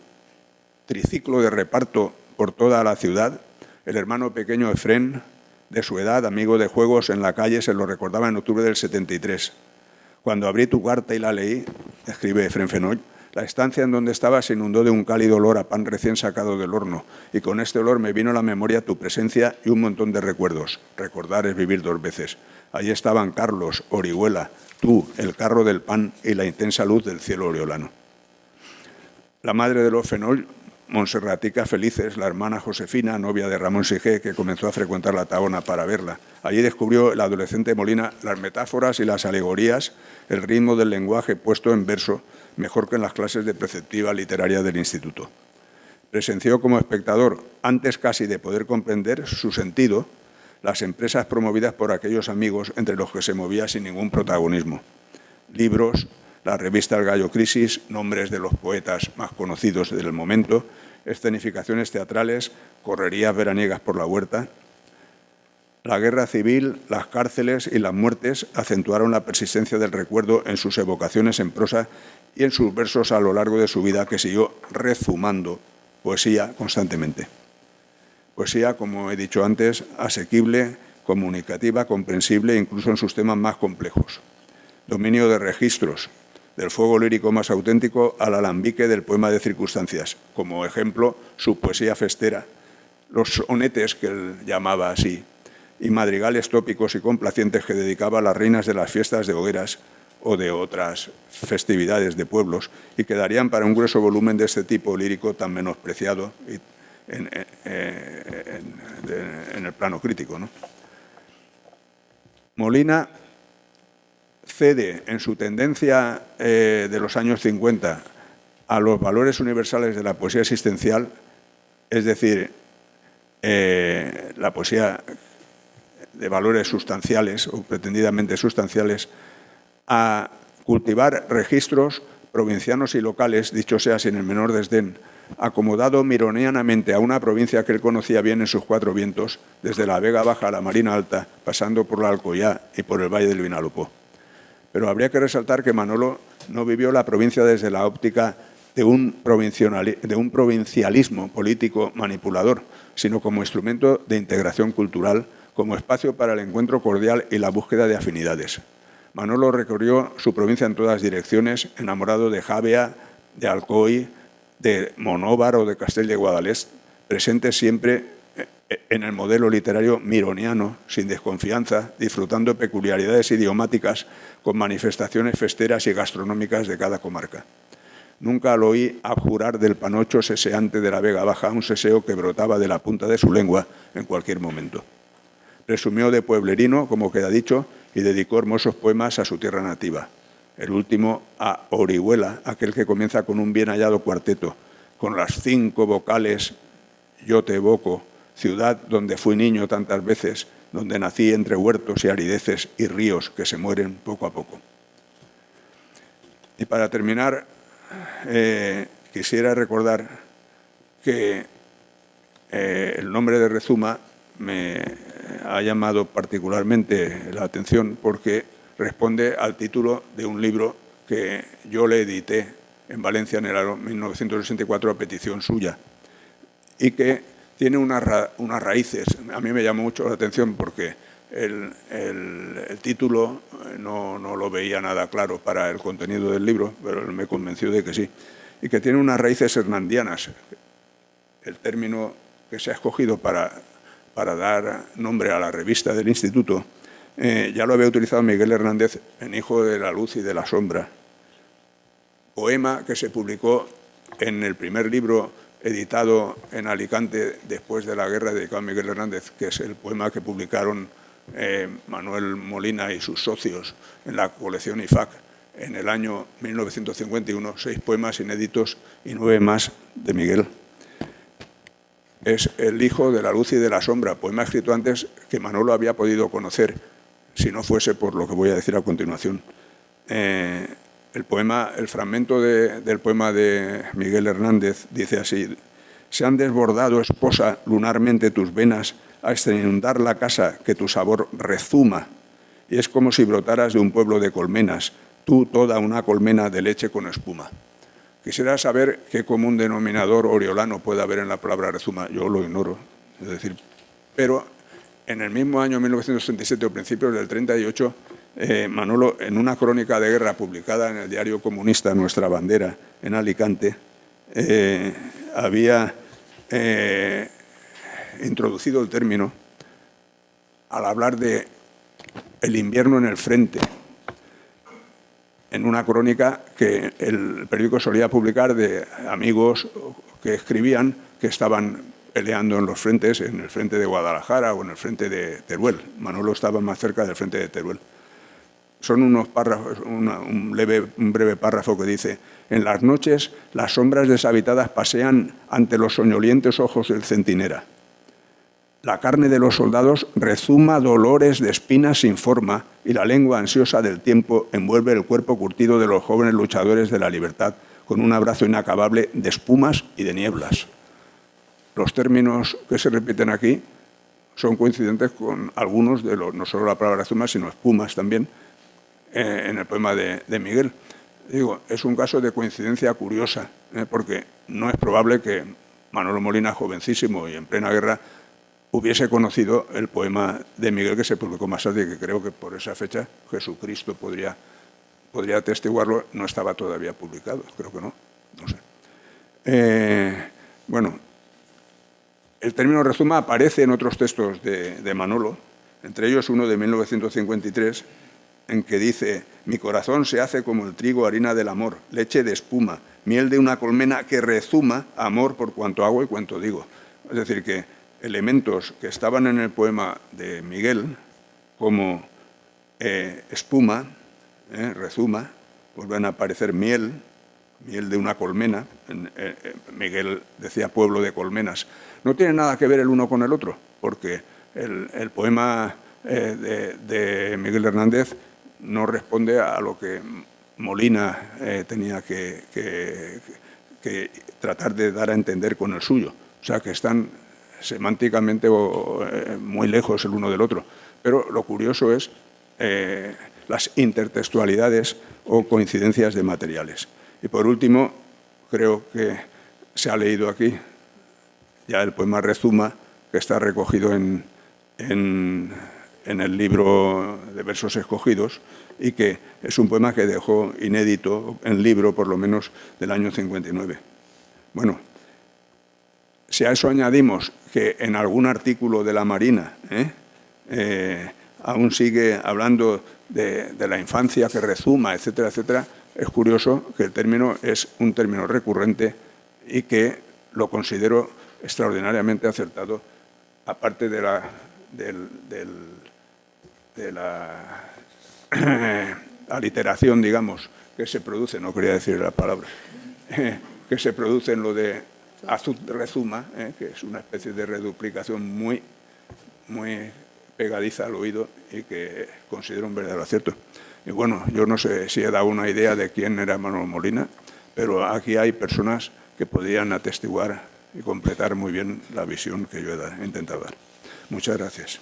triciclo de reparto por toda la ciudad. El hermano pequeño Efrén, de su edad, amigo de juegos en la calle, se lo recordaba en octubre del 73. Cuando abrí tu carta y la leí, escribe Efrén Fenoll, la estancia en donde estaba se inundó de un cálido olor a pan recién sacado del horno, y con este olor me vino a la memoria tu presencia y un montón de recuerdos. Recordar es vivir dos veces. Allí estaban Carlos, Orihuela, tú, el carro del pan y la intensa luz del cielo oriolano. La madre de los Fenoll, Monserratica Felices, la hermana Josefina, novia de Ramón Sigé, que comenzó a frecuentar la Taona para verla. Allí descubrió el adolescente Molina las metáforas y las alegorías, el ritmo del lenguaje puesto en verso, mejor que en las clases de preceptiva literaria del instituto. Presenció como espectador, antes casi de poder comprender su sentido, las empresas promovidas por aquellos amigos entre los que se movía sin ningún protagonismo. Libros, la revista El Gallo Crisis, nombres de los poetas más conocidos del momento, escenificaciones teatrales, correrías veraniegas por la huerta. La guerra civil, las cárceles y las muertes acentuaron la persistencia del recuerdo en sus evocaciones en prosa y en sus versos a lo largo de su vida, que siguió rezumando poesía constantemente. Poesía, como he dicho antes, asequible, comunicativa, comprensible, incluso en sus temas más complejos. Dominio de registros, del fuego lírico más auténtico al alambique del poema de circunstancias. Como ejemplo, su poesía festera, los sonetes, que él llamaba así, y madrigales tópicos y complacientes que dedicaba a las reinas de las fiestas de hogueras o de otras festividades de pueblos, y que darían para un grueso volumen de este tipo lírico tan menospreciado en el plano crítico, ¿no? Molina cede en su tendencia de los años 50 a los valores universales de la poesía existencial, es decir, la poesía de valores sustanciales o pretendidamente sustanciales, a cultivar registros provincianos y locales, dicho sea sin el menor desdén, acomodado mironianamente a una provincia que él conocía bien en sus cuatro vientos, desde la Vega Baja a la Marina Alta, pasando por la Alcoyá y por el Valle del Vinalopó. Pero habría que resaltar que Manolo no vivió la provincia desde la óptica de un provincialismo político manipulador, sino como instrumento de integración cultural, como espacio para el encuentro cordial y la búsqueda de afinidades. Manolo recorrió su provincia en todas direcciones, enamorado de Javea, de Alcoy, de Monóvar o de Castell de Guadalest, presente siempre en el modelo literario mironiano, sin desconfianza, disfrutando peculiaridades idiomáticas con manifestaciones festeras y gastronómicas de cada comarca. Nunca lo oí abjurar del panocho seseante de la Vega Baja, un seseo que brotaba de la punta de su lengua en cualquier momento. Presumió de pueblerino, como queda dicho, y dedicó hermosos poemas a su tierra nativa. El último a Orihuela, aquel que comienza con un bien hallado cuarteto, con las 5 vocales «Yo te evoco», ciudad donde fui niño tantas veces, donde nací entre huertos y arideces y ríos que se mueren poco a poco. Y para terminar, quisiera recordar que el nombre de Rezuma me ha llamado particularmente la atención porque responde al título de un libro que yo le edité en Valencia en el año 1964 a petición suya y que tiene unas raíces. A mí me llamó mucho la atención porque el título no lo veía nada claro para el contenido del libro, pero me convenció de que sí. y que tiene unas raíces hernandianas. El término que se ha escogido para dar nombre a la revista del Instituto ya lo había utilizado Miguel Hernández en Hijo de la Luz y de la Sombra, poema que se publicó en el primer libro editado en Alicante después de la guerra, dedicado a Miguel Hernández, que es el poema que publicaron Manuel Molina y sus socios en la colección IFAC en el año 1951, 6 poemas inéditos y 9 más de Miguel. Es El Hijo de la Luz y de la Sombra, poema escrito antes que Manolo había podido conocer, si no fuese por lo que voy a decir a continuación. El fragmento del poema de Miguel Hernández dice así: se han desbordado, esposa, lunarmente tus venas, hasta inundar la casa que tu sabor rezuma, y es como si brotaras de un pueblo de colmenas, tú toda una colmena de leche con espuma. Quisiera saber qué común denominador oriolano puede haber en la palabra rezuma. Yo lo ignoro, es decir, pero en el mismo año 1937 o principios del 38, Manolo, en una crónica de guerra publicada en el diario comunista Nuestra Bandera, en Alicante, había introducido el término al hablar de el invierno en el frente, en una crónica que el periódico solía publicar de amigos que escribían que estaban peleando en los frentes, en el frente de Guadalajara o en el frente de Teruel. Manolo estaba más cerca del frente de Teruel. Son unos párrafos, un breve párrafo que dice: en las noches las sombras deshabitadas pasean ante los soñolientos ojos del centinela. La carne de los soldados rezuma dolores de espinas sin forma y la lengua ansiosa del tiempo envuelve el cuerpo curtido de los jóvenes luchadores de la libertad con un abrazo inacabable de espumas y de nieblas. Los términos que se repiten aquí son coincidentes con algunos de los, no solo la palabra rezuma, sino espumas también, en el poema de Miguel. Digo, es un caso de coincidencia curiosa, porque no es probable que Manolo Molina, jovencísimo y en plena guerra, hubiese conocido el poema de Miguel que se publicó más tarde, y que creo que por esa fecha Jesucristo podría atestiguarlo, no estaba todavía publicado, creo que no sé. Bueno, el término rezuma aparece en otros textos de Manolo, entre ellos uno de 1953, en que dice: mi corazón se hace como el trigo, harina del amor, leche de espuma, miel de una colmena que rezuma, amor por cuanto hago y cuanto digo. Es decir, que elementos que estaban en el poema de Miguel, como espuma, rezuma, vuelven a aparecer miel de una colmena. Miguel decía pueblo de colmenas. No tiene nada que ver el uno con el otro, porque el poema de Miguel Hernández no responde a lo que Molina tenía que tratar de dar a entender con el suyo. O sea, que están semánticamente muy lejos el uno del otro. Pero lo curioso es las intertextualidades o coincidencias de materiales. Y por último, creo que se ha leído aquí ya el poema Rezuma, que está recogido en el libro de versos escogidos, y que es un poema que dejó inédito en libro por lo menos del año 59. Bueno, si a eso añadimos que en algún artículo de la Marina aún sigue hablando de la infancia que rezuma, etcétera, etcétera, es curioso que el término es un término recurrente y que lo considero extraordinariamente acertado, aparte de la aliteración, digamos, que se produce, no quería decir la palabra, que se produce en lo de azud rezuma, que es una especie de reduplicación muy pegadiza al oído y que considero un verdadero acierto. Y bueno, yo no sé si he dado una idea de quién era Manolo Molina, pero aquí hay personas que podrían atestiguar y completar muy bien la visión que yo he intentado dar. Muchas gracias.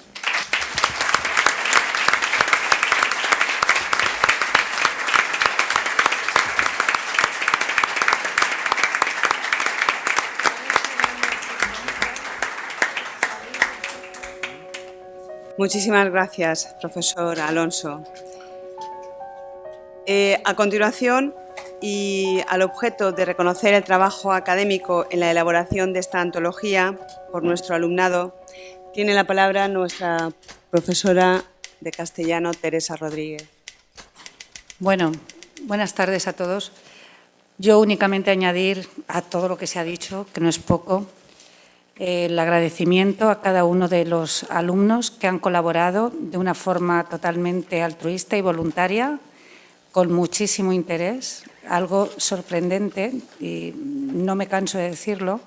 Muchísimas gracias, profesor Alonso. A continuación, y al objeto de reconocer el trabajo académico en la elaboración de esta antología por nuestro alumnado, tiene la palabra nuestra profesora de castellano, Teresa Rodríguez. Bueno, buenas tardes a todos. Yo únicamente añadir a todo lo que se ha dicho, que no es poco, el agradecimiento a cada uno de los alumnos que han colaborado de una forma totalmente altruista y voluntaria, con muchísimo interés, algo sorprendente, y no me canso de decirlo,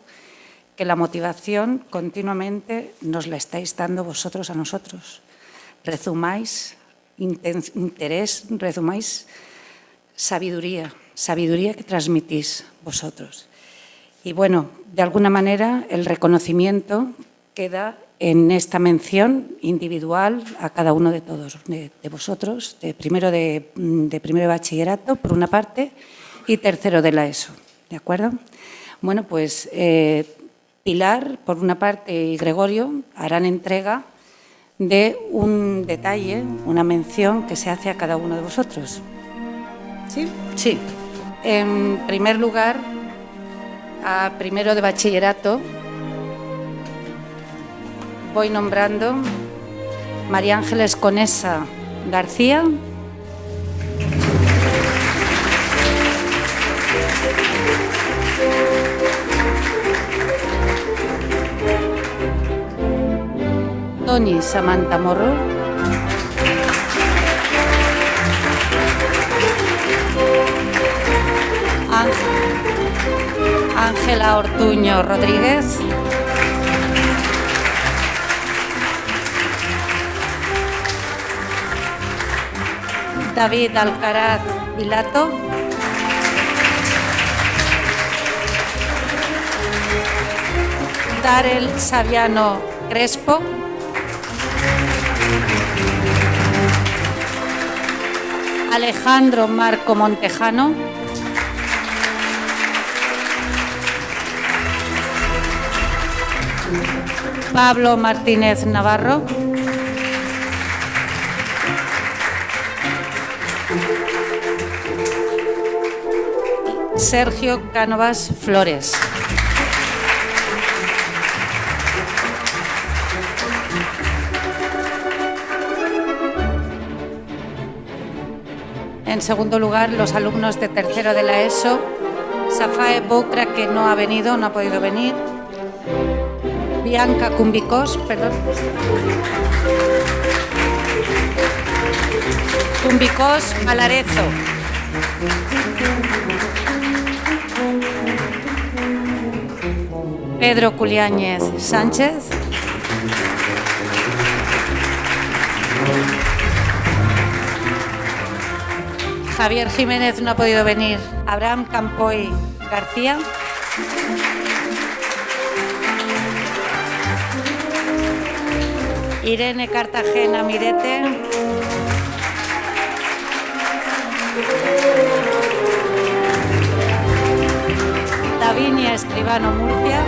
que la motivación continuamente nos la estáis dando vosotros a nosotros. Rezumáis interés, rezumáis sabiduría que transmitís vosotros. Y bueno, de alguna manera el reconocimiento queda en esta mención individual a cada uno de todos, de vosotros, de primero de bachillerato, por una parte, y tercero de la ESO, ¿de acuerdo? Bueno, pues Pilar, por una parte, y Gregorio harán entrega de un detalle, una mención que se hace a cada uno de vosotros. ¿Sí? Sí. En primer lugar, a primero de bachillerato, voy nombrando María Ángeles Conesa García, Toni Samantha Morro, Ángela Ortuño Rodríguez, David Alcaraz Vilato, Darel Saviano Crespo, Alejandro Marco Montejano, Pablo Martínez Navarro, Sergio Cánovas Flores. En segundo lugar, los alumnos de tercero de la ESO, Safae Boucra, que no ha venido, no ha podido venir, Bianca Cumbicós, perdón. Cumbicós Malarezo. Pedro Culiáñez Sánchez. Javier Jiménez no ha podido venir. Abraham Campoy García. Irene Cartagena Mirete. Davinia Escribano Murcia.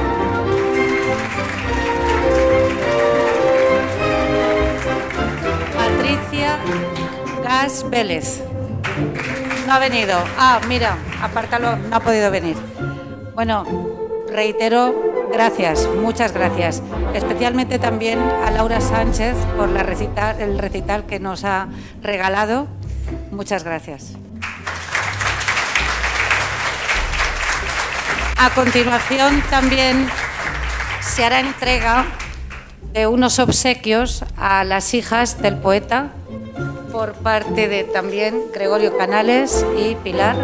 Patricia Gas Vélez. No ha venido. Ah, mira, apártalo, no ha podido venir. Bueno, reitero, gracias, muchas gracias. Especialmente también a Laura Sánchez por el recital que nos ha regalado. Muchas gracias. A continuación también se hará entrega de unos obsequios a las hijas del poeta por parte de también Gregorio Canales y Pilar.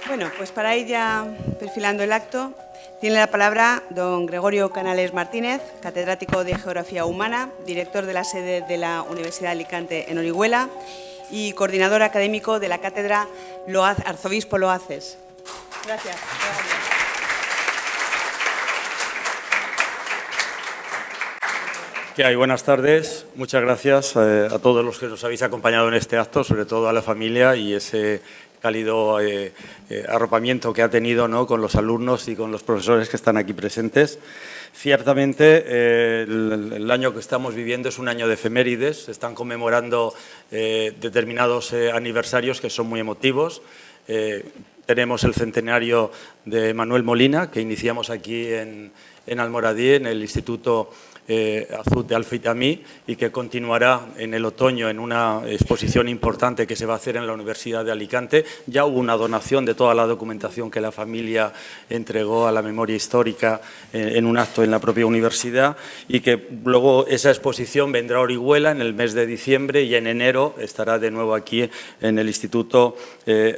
Bueno, pues para ir ya perfilando el acto, tiene la palabra don Gregorio Canales Martínez, catedrático de Geografía Humana, director de la sede de la Universidad de Alicante en Orihuela y coordinador académico de la cátedra Arzobispo Loaces. Gracias. ¿Qué hay? Buenas tardes. Muchas gracias a todos los que nos habéis acompañado en este acto, sobre todo a la familia y ese cálido arropamiento que ha tenido, ¿no?, con los alumnos y con los profesores que están aquí presentes. Ciertamente, el año que estamos viviendo es un año de efemérides. Se están conmemorando determinados aniversarios que son muy emotivos. Tenemos el centenario de Manuel Molina, que iniciamos aquí en Almoradí, en el Instituto Azud de Alfeitamí, y que continuará en el otoño en una exposición importante que se va a hacer en la Universidad de Alicante. Ya hubo una donación de toda la documentación que la familia entregó a la memoria histórica en un acto en la propia universidad, y que luego esa exposición vendrá a Orihuela en el mes de diciembre y en enero estará de nuevo aquí en el Instituto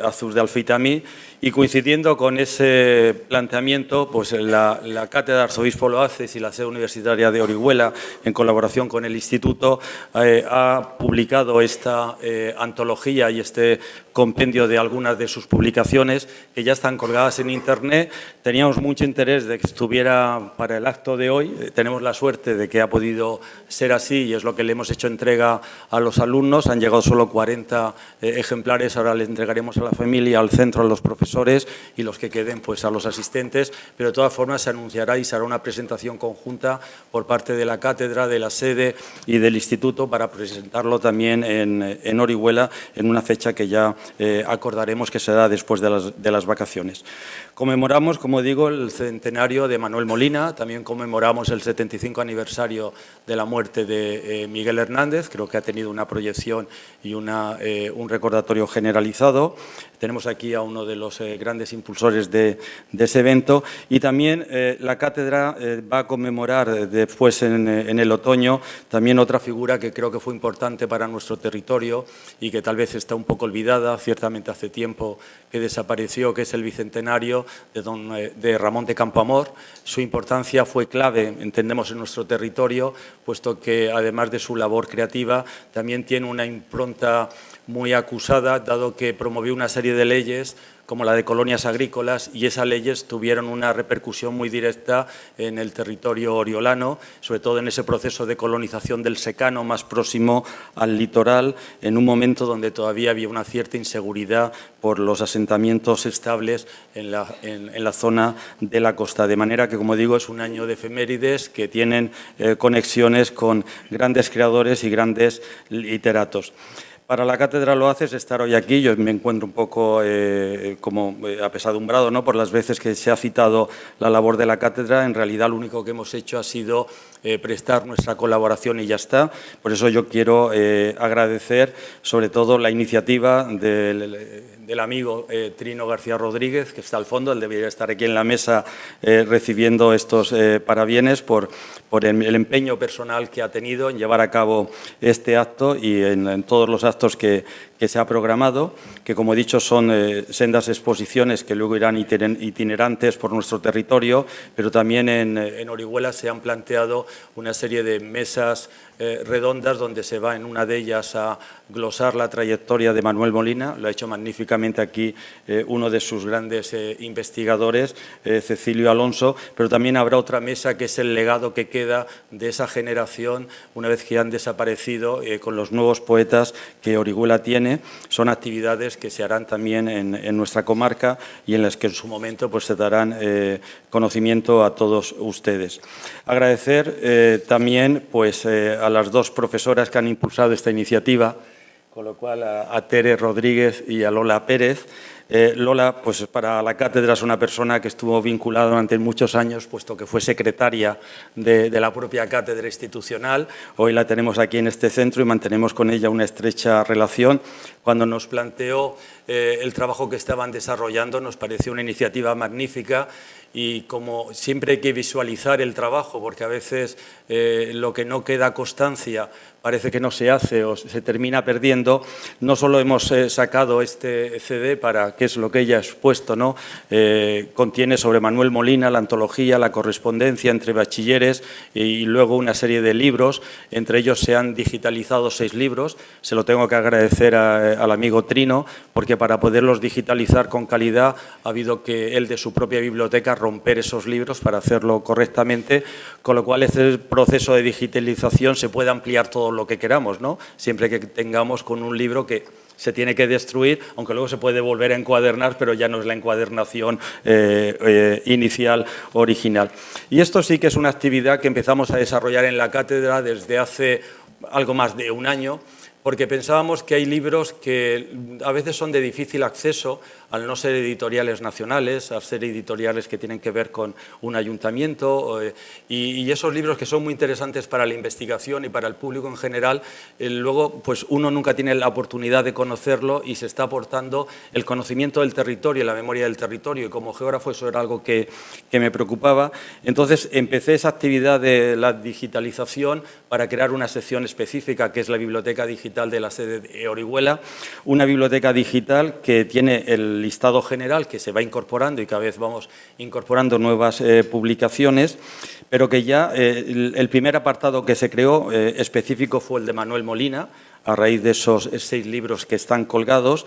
Azud de Alfeitamí. Y coincidiendo con ese planteamiento, pues la Cátedra Arzobispo Loaces y la sede universitaria de Orihuela, en colaboración con el Instituto, ha publicado esta antología y este compendio de algunas de sus publicaciones, que ya están colgadas en Internet. Teníamos mucho interés de que estuviera para el acto de hoy. Tenemos la suerte de que ha podido ser así y es lo que le hemos hecho entrega a los alumnos. Han llegado solo 40 ejemplares, ahora le entregaremos a la familia, al centro, a los profesores y los que queden pues a los asistentes, pero de todas formas se anunciará y se hará una presentación conjunta por parte de la cátedra, de la sede y del instituto para presentarlo también en Orihuela en una fecha que ya acordaremos, que será después de las vacaciones. Conmemoramos, como digo, el centenario de Manuel Molina, también conmemoramos el 75 aniversario de la muerte de Miguel Hernández. Creo que ha tenido una proyección y un recordatorio generalizado. Tenemos aquí a uno de los grandes impulsores de ese evento, y también la cátedra va a conmemorar después en el otoño también otra figura que creo que fue importante para nuestro territorio y que tal vez está un poco olvidada, ciertamente hace tiempo que desapareció, que es el bicentenario de Ramón de Campoamor. Su importancia fue clave, entendemos, en nuestro territorio, puesto que además de su labor creativa también tiene una impronta muy acusada, dado que promovió una serie de leyes como la de colonias agrícolas, y esas leyes tuvieron una repercusión muy directa en el territorio oriolano, sobre todo en ese proceso de colonización del secano más próximo al litoral, en un momento donde todavía había una cierta inseguridad por los asentamientos estables en la zona de la costa. De manera que, como digo, es un año de efemérides que tienen conexiones con grandes creadores y grandes literatos. Para la Cátedra Loaces estar hoy aquí, yo me encuentro un poco como apesadumbrado, ¿no?, por las veces que se ha citado la labor de la cátedra. En realidad lo único que hemos hecho ha sido prestar nuestra colaboración y ya está. Por eso yo quiero agradecer sobre todo la iniciativa del amigo Trino García Rodríguez, que está al fondo. Él debería estar aquí en la mesa recibiendo estos parabienes por el empeño personal que ha tenido en llevar a cabo este acto y en todos los actos que se ha programado, que, como he dicho, son sendas exposiciones que luego irán itinerantes por nuestro territorio, pero también en Orihuela se han planteado una serie de mesas redondas donde se va en una de ellas a glosar la trayectoria de Manuel Molina. Lo ha hecho magníficamente aquí uno de sus grandes investigadores, Cecilio Alonso, pero también habrá otra mesa que es el legado que queda de esa generación una vez que han desaparecido, con los nuevos poetas que Orihuela tiene. Son actividades que se harán también en nuestra comarca y en las que en su momento pues, se darán conocimiento a todos ustedes. Agradecer también pues, a las dos profesoras que han impulsado esta iniciativa, con lo cual a Tere Rodríguez y a Lola Pérez. Lola, pues para la cátedra es una persona que estuvo vinculada durante muchos años, puesto que fue secretaria de la propia cátedra institucional. Hoy la tenemos aquí en este centro y mantenemos con ella una estrecha relación. Cuando nos planteó el trabajo que estaban desarrollando, nos pareció una iniciativa magnífica. Y como siempre hay que visualizar el trabajo, porque a veces lo que no queda constancia parece que no se hace o se termina perdiendo. No solo hemos sacado este CD para, que es lo que ella ha expuesto, ¿no? Contiene sobre Manuel Molina la antología, la correspondencia entre bachilleres y luego una serie de libros. Entre ellos se han digitalizado 6 libros. Se lo tengo que agradecer al amigo Trino, porque para poderlos digitalizar con calidad ha habido que él de su propia biblioteca romper esos libros para hacerlo correctamente, con lo cual este proceso de digitalización se puede ampliar todo lo que queramos, ¿no? Siempre que tengamos con un libro que se tiene que destruir, aunque luego se puede volver a encuadernar, pero ya no es la encuadernación inicial, original. Y esto sí que es una actividad que empezamos a desarrollar en la cátedra desde hace algo más de un año, porque pensábamos que hay libros que a veces son de difícil acceso, al no ser editoriales nacionales, al ser editoriales que tienen que ver con un ayuntamiento, y esos libros que son muy interesantes para la investigación y para el público en general, luego pues uno nunca tiene la oportunidad de conocerlo y se está aportando el conocimiento del territorio, la memoria del territorio, y como geógrafo eso era algo que me preocupaba. Entonces empecé esa actividad de la digitalización para crear una sección específica que es la Biblioteca Digital de la sede de Orihuela, una biblioteca digital que tiene el listado general que se va incorporando y cada vez vamos incorporando nuevas publicaciones, pero que ya el primer apartado que se creó específico fue el de Manuel Molina, a raíz de esos 6 libros que están colgados,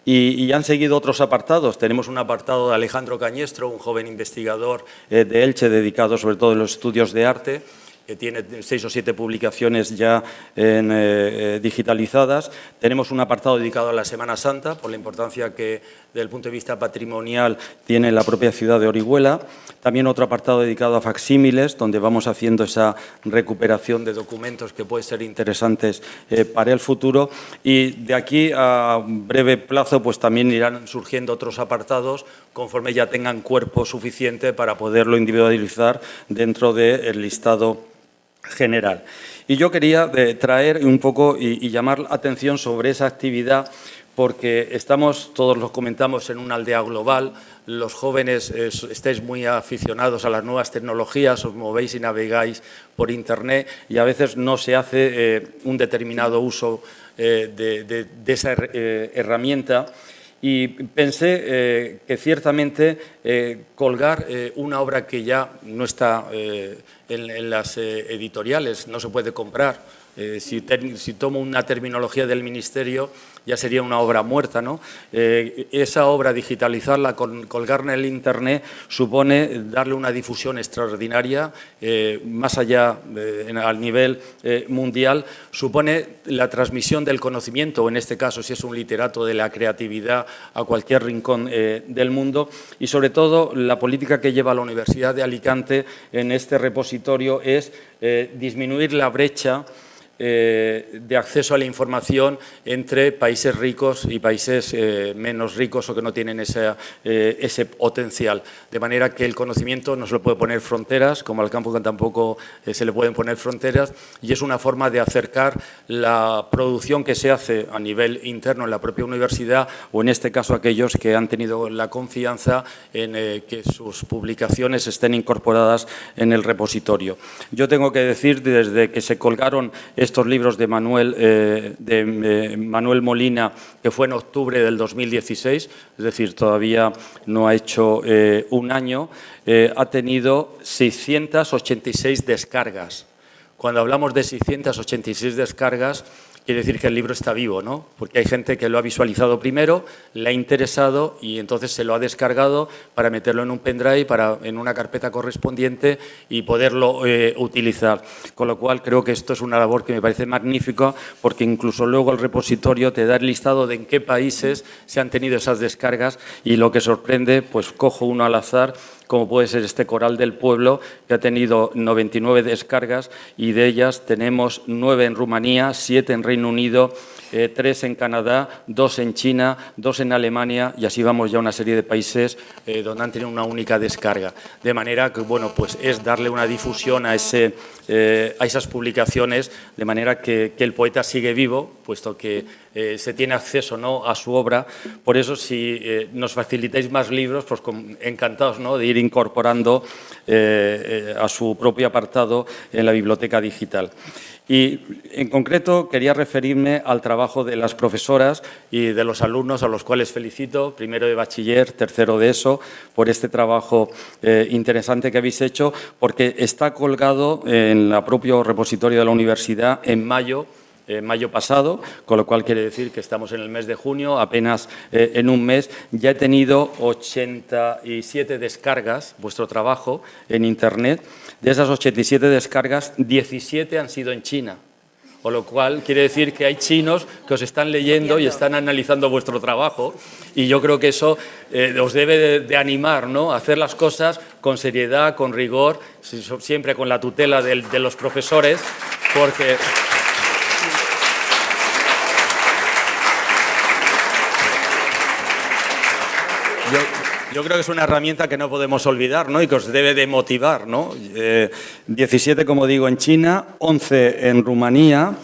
y han seguido otros apartados. Tenemos un apartado de Alejandro Cañestro, un joven investigador de Elche, dedicado sobre todo a los estudios de arte, que tiene 6 o 7 publicaciones ya digitalizadas. Tenemos un apartado dedicado a la Semana Santa, por la importancia que desde el punto de vista patrimonial tiene la propia ciudad de Orihuela. También otro apartado dedicado a facsímiles, donde vamos haciendo esa recuperación de documentos que pueden ser interesantes para el futuro. Y de aquí a un breve plazo pues también irán surgiendo otros apartados conforme ya tengan cuerpo suficiente para poderlo individualizar dentro del listado general. Y yo quería traer un poco y llamar la atención sobre esa actividad, porque estamos, todos lo comentamos, en una aldea global. Los jóvenes estáis muy aficionados a las nuevas tecnologías, os movéis y navegáis por Internet y a veces no se hace un determinado uso de esa herramienta. Y pensé que ciertamente colgar una obra que ya no está en las editoriales, no se puede comprar. Si tomo una terminología del Ministerio, ya sería una obra muerta, ¿no? Esa obra, digitalizarla, colgarla en el Internet, supone darle una difusión extraordinaria, más allá, al nivel mundial, supone la transmisión del conocimiento, o en este caso, si es un literato, de la creatividad a cualquier rincón del mundo, y sobre todo la política que lleva la Universidad de Alicante en este repositorio es disminuir la brecha de acceso a la información entre países ricos y países menos ricos o que no tienen ese potencial. De manera que el conocimiento no se le puede poner fronteras, como al campo tampoco se le pueden poner fronteras, y es una forma de acercar la producción que se hace a nivel interno en la propia universidad, o en este caso aquellos que han tenido la confianza en que sus publicaciones estén incorporadas en el repositorio. Yo tengo que decir, desde que se colgaron estos libros de Manuel Molina, que fue en octubre del 2016, es decir, todavía no ha hecho un año, ha tenido 686 descargas. Cuando hablamos de 686 descargas, quiere decir que el libro está vivo, ¿no? Porque hay gente que lo ha visualizado primero, le ha interesado y entonces se lo ha descargado para meterlo en un pendrive, en una carpeta correspondiente y poderlo utilizar. Con lo cual creo que esto es una labor que me parece magnífica, porque incluso luego el repositorio te da el listado de en qué países se han tenido esas descargas, y lo que sorprende, pues cojo uno al azar, como puede ser este Coral del Pueblo, que ha tenido 99 descargas, y de ellas tenemos 9 en Rumanía, 7 en Reino Unido, 3 en Canadá, 2 en China, 2 en Alemania, y así vamos ya a una serie de países donde han tenido una única descarga. De manera que, bueno, pues es darle una difusión a esas publicaciones, de manera que el poeta sigue vivo, puesto que se tiene acceso, ¿no?, a su obra. Por eso, si nos facilitáis más libros, pues encantados, ¿no?, de ir incorporando a su propio apartado en la biblioteca digital. Y en concreto quería referirme al trabajo de las profesoras y de los alumnos a los cuales felicito, primero de bachiller, tercero de ESO, por este trabajo interesante que habéis hecho, porque está colgado en el propio repositorio de la universidad en mayo pasado, con lo cual quiere decir que estamos en el mes de junio, apenas en un mes. Ya he tenido 87 descargas, vuestro trabajo, en Internet. De esas 87 descargas, 17 han sido en China. Con lo cual quiere decir que hay chinos que os están leyendo y están analizando vuestro trabajo. Y yo creo que eso os debe de animar, ¿no?, a hacer las cosas con seriedad, con rigor, siempre con la tutela de los profesores, porque... Yo creo que es una herramienta que no podemos olvidar, ¿no?, y que os debe de motivar, ¿no? 17, como digo, en China, 11 en Rumanía,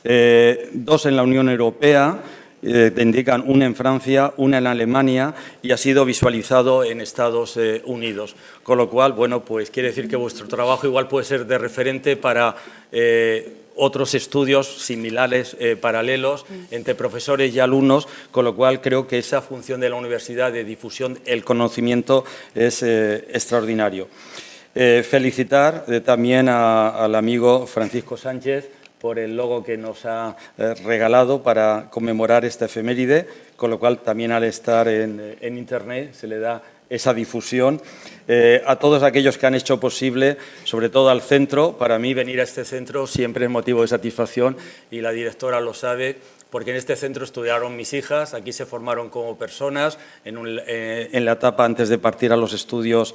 2 en la Unión Europea, te indican una en Francia, una en Alemania y ha sido visualizado en Estados Unidos. Con lo cual, bueno, pues quiere decir que vuestro trabajo igual puede ser de referente para otros estudios similares, paralelos, entre profesores y alumnos, con lo cual creo que esa función de la universidad de difusión del conocimiento es extraordinario. Felicitar también al amigo Francisco Sánchez por el logo que nos ha regalado para conmemorar esta efeméride, con lo cual también al estar en Internet se le da esa difusión. A todos aquellos que han hecho posible, sobre todo al centro, para mí venir a este centro siempre es motivo de satisfacción y la directora lo sabe, porque en este centro estudiaron mis hijas, aquí se formaron como personas en la etapa antes de partir a los estudios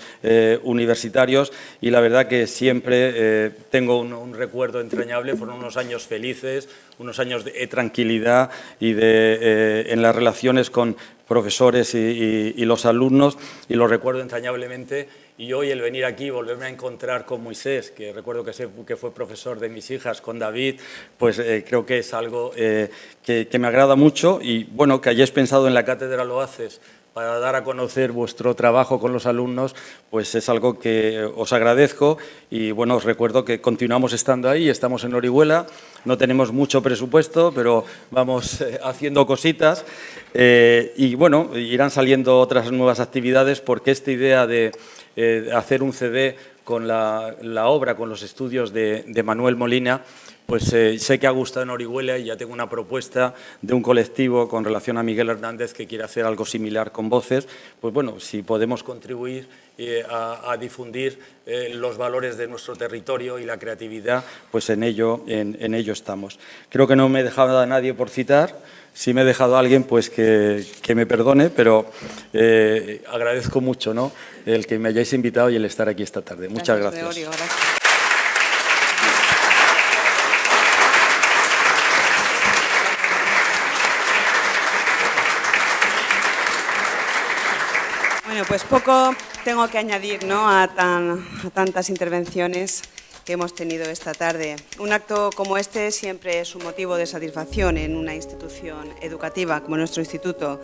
universitarios y la verdad que siempre tengo un recuerdo entrañable, fueron unos años felices, unos años de tranquilidad y en las relaciones con profesores y los alumnos y lo recuerdo entrañablemente. Y hoy el venir aquí y volverme a encontrar con Moisés, que recuerdo que fue profesor de mis hijas, con David, pues creo que es algo que me agrada mucho y bueno, que hayáis pensado en la cátedra Lo Haces para dar a conocer vuestro trabajo con los alumnos, pues es algo que os agradezco y bueno, os recuerdo que continuamos estando ahí, estamos en Orihuela, no tenemos mucho presupuesto, pero vamos haciendo cositas y bueno, irán saliendo otras nuevas actividades porque esta idea de hacer un CD con la obra, con los estudios de Manuel Molina, pues sé que ha gustado en Orihuela y ya tengo una propuesta de un colectivo con relación a Miguel Hernández que quiere hacer algo similar con voces. Pues bueno, si podemos contribuir a difundir los valores de nuestro territorio y la creatividad, pues en ello estamos. Creo que no me he dejado a nadie por citar. Si me he dejado a alguien, pues que me perdone, pero agradezco mucho, ¿no?, el que me hayáis invitado y el estar aquí esta tarde. Muchas gracias. Gregorio, gracias. Bueno, pues poco tengo que añadir, ¿no?, a tantas intervenciones que hemos tenido esta tarde. Un acto como este siempre es un motivo de satisfacción en una institución educativa como nuestro instituto.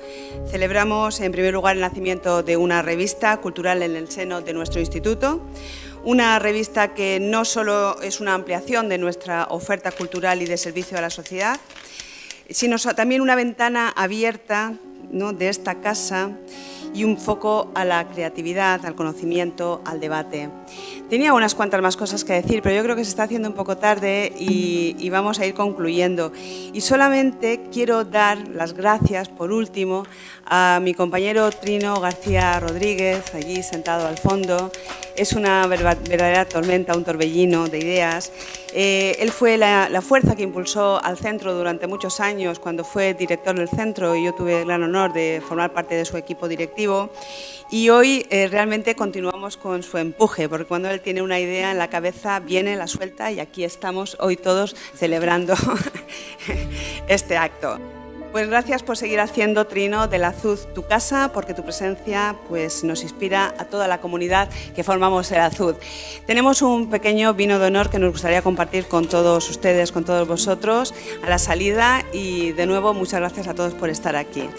Celebramos en primer lugar el nacimiento de una revista cultural en el seno de nuestro instituto, una revista que no solo es una ampliación de nuestra oferta cultural y de servicio a la sociedad, sino también una ventana abierta, ¿no?, de esta casa y un foco a la creatividad, al conocimiento, al debate. Tenía unas cuantas más cosas que decir, pero yo creo que se está haciendo un poco tarde y vamos a ir concluyendo. Y solamente quiero dar las gracias, por último, a mi compañero Trino García Rodríguez, allí sentado al fondo. Es una verdadera tormenta, un torbellino de ideas. Él fue la fuerza que impulsó al centro durante muchos años, cuando fue director del centro, y yo tuve el gran honor de formar parte de su equipo directivo. Y hoy realmente continuamos con su empuje, porque cuando él tiene una idea en la cabeza, viene, la suelta, y aquí estamos hoy todos celebrando este acto. Pues gracias por seguir haciendo, Trino, de la Azud tu casa, porque tu presencia pues, nos inspira a toda la comunidad que formamos el Azud. Tenemos un pequeño vino de honor que nos gustaría compartir con todos ustedes, con todos vosotros, a la salida, y de nuevo muchas gracias a todos por estar aquí.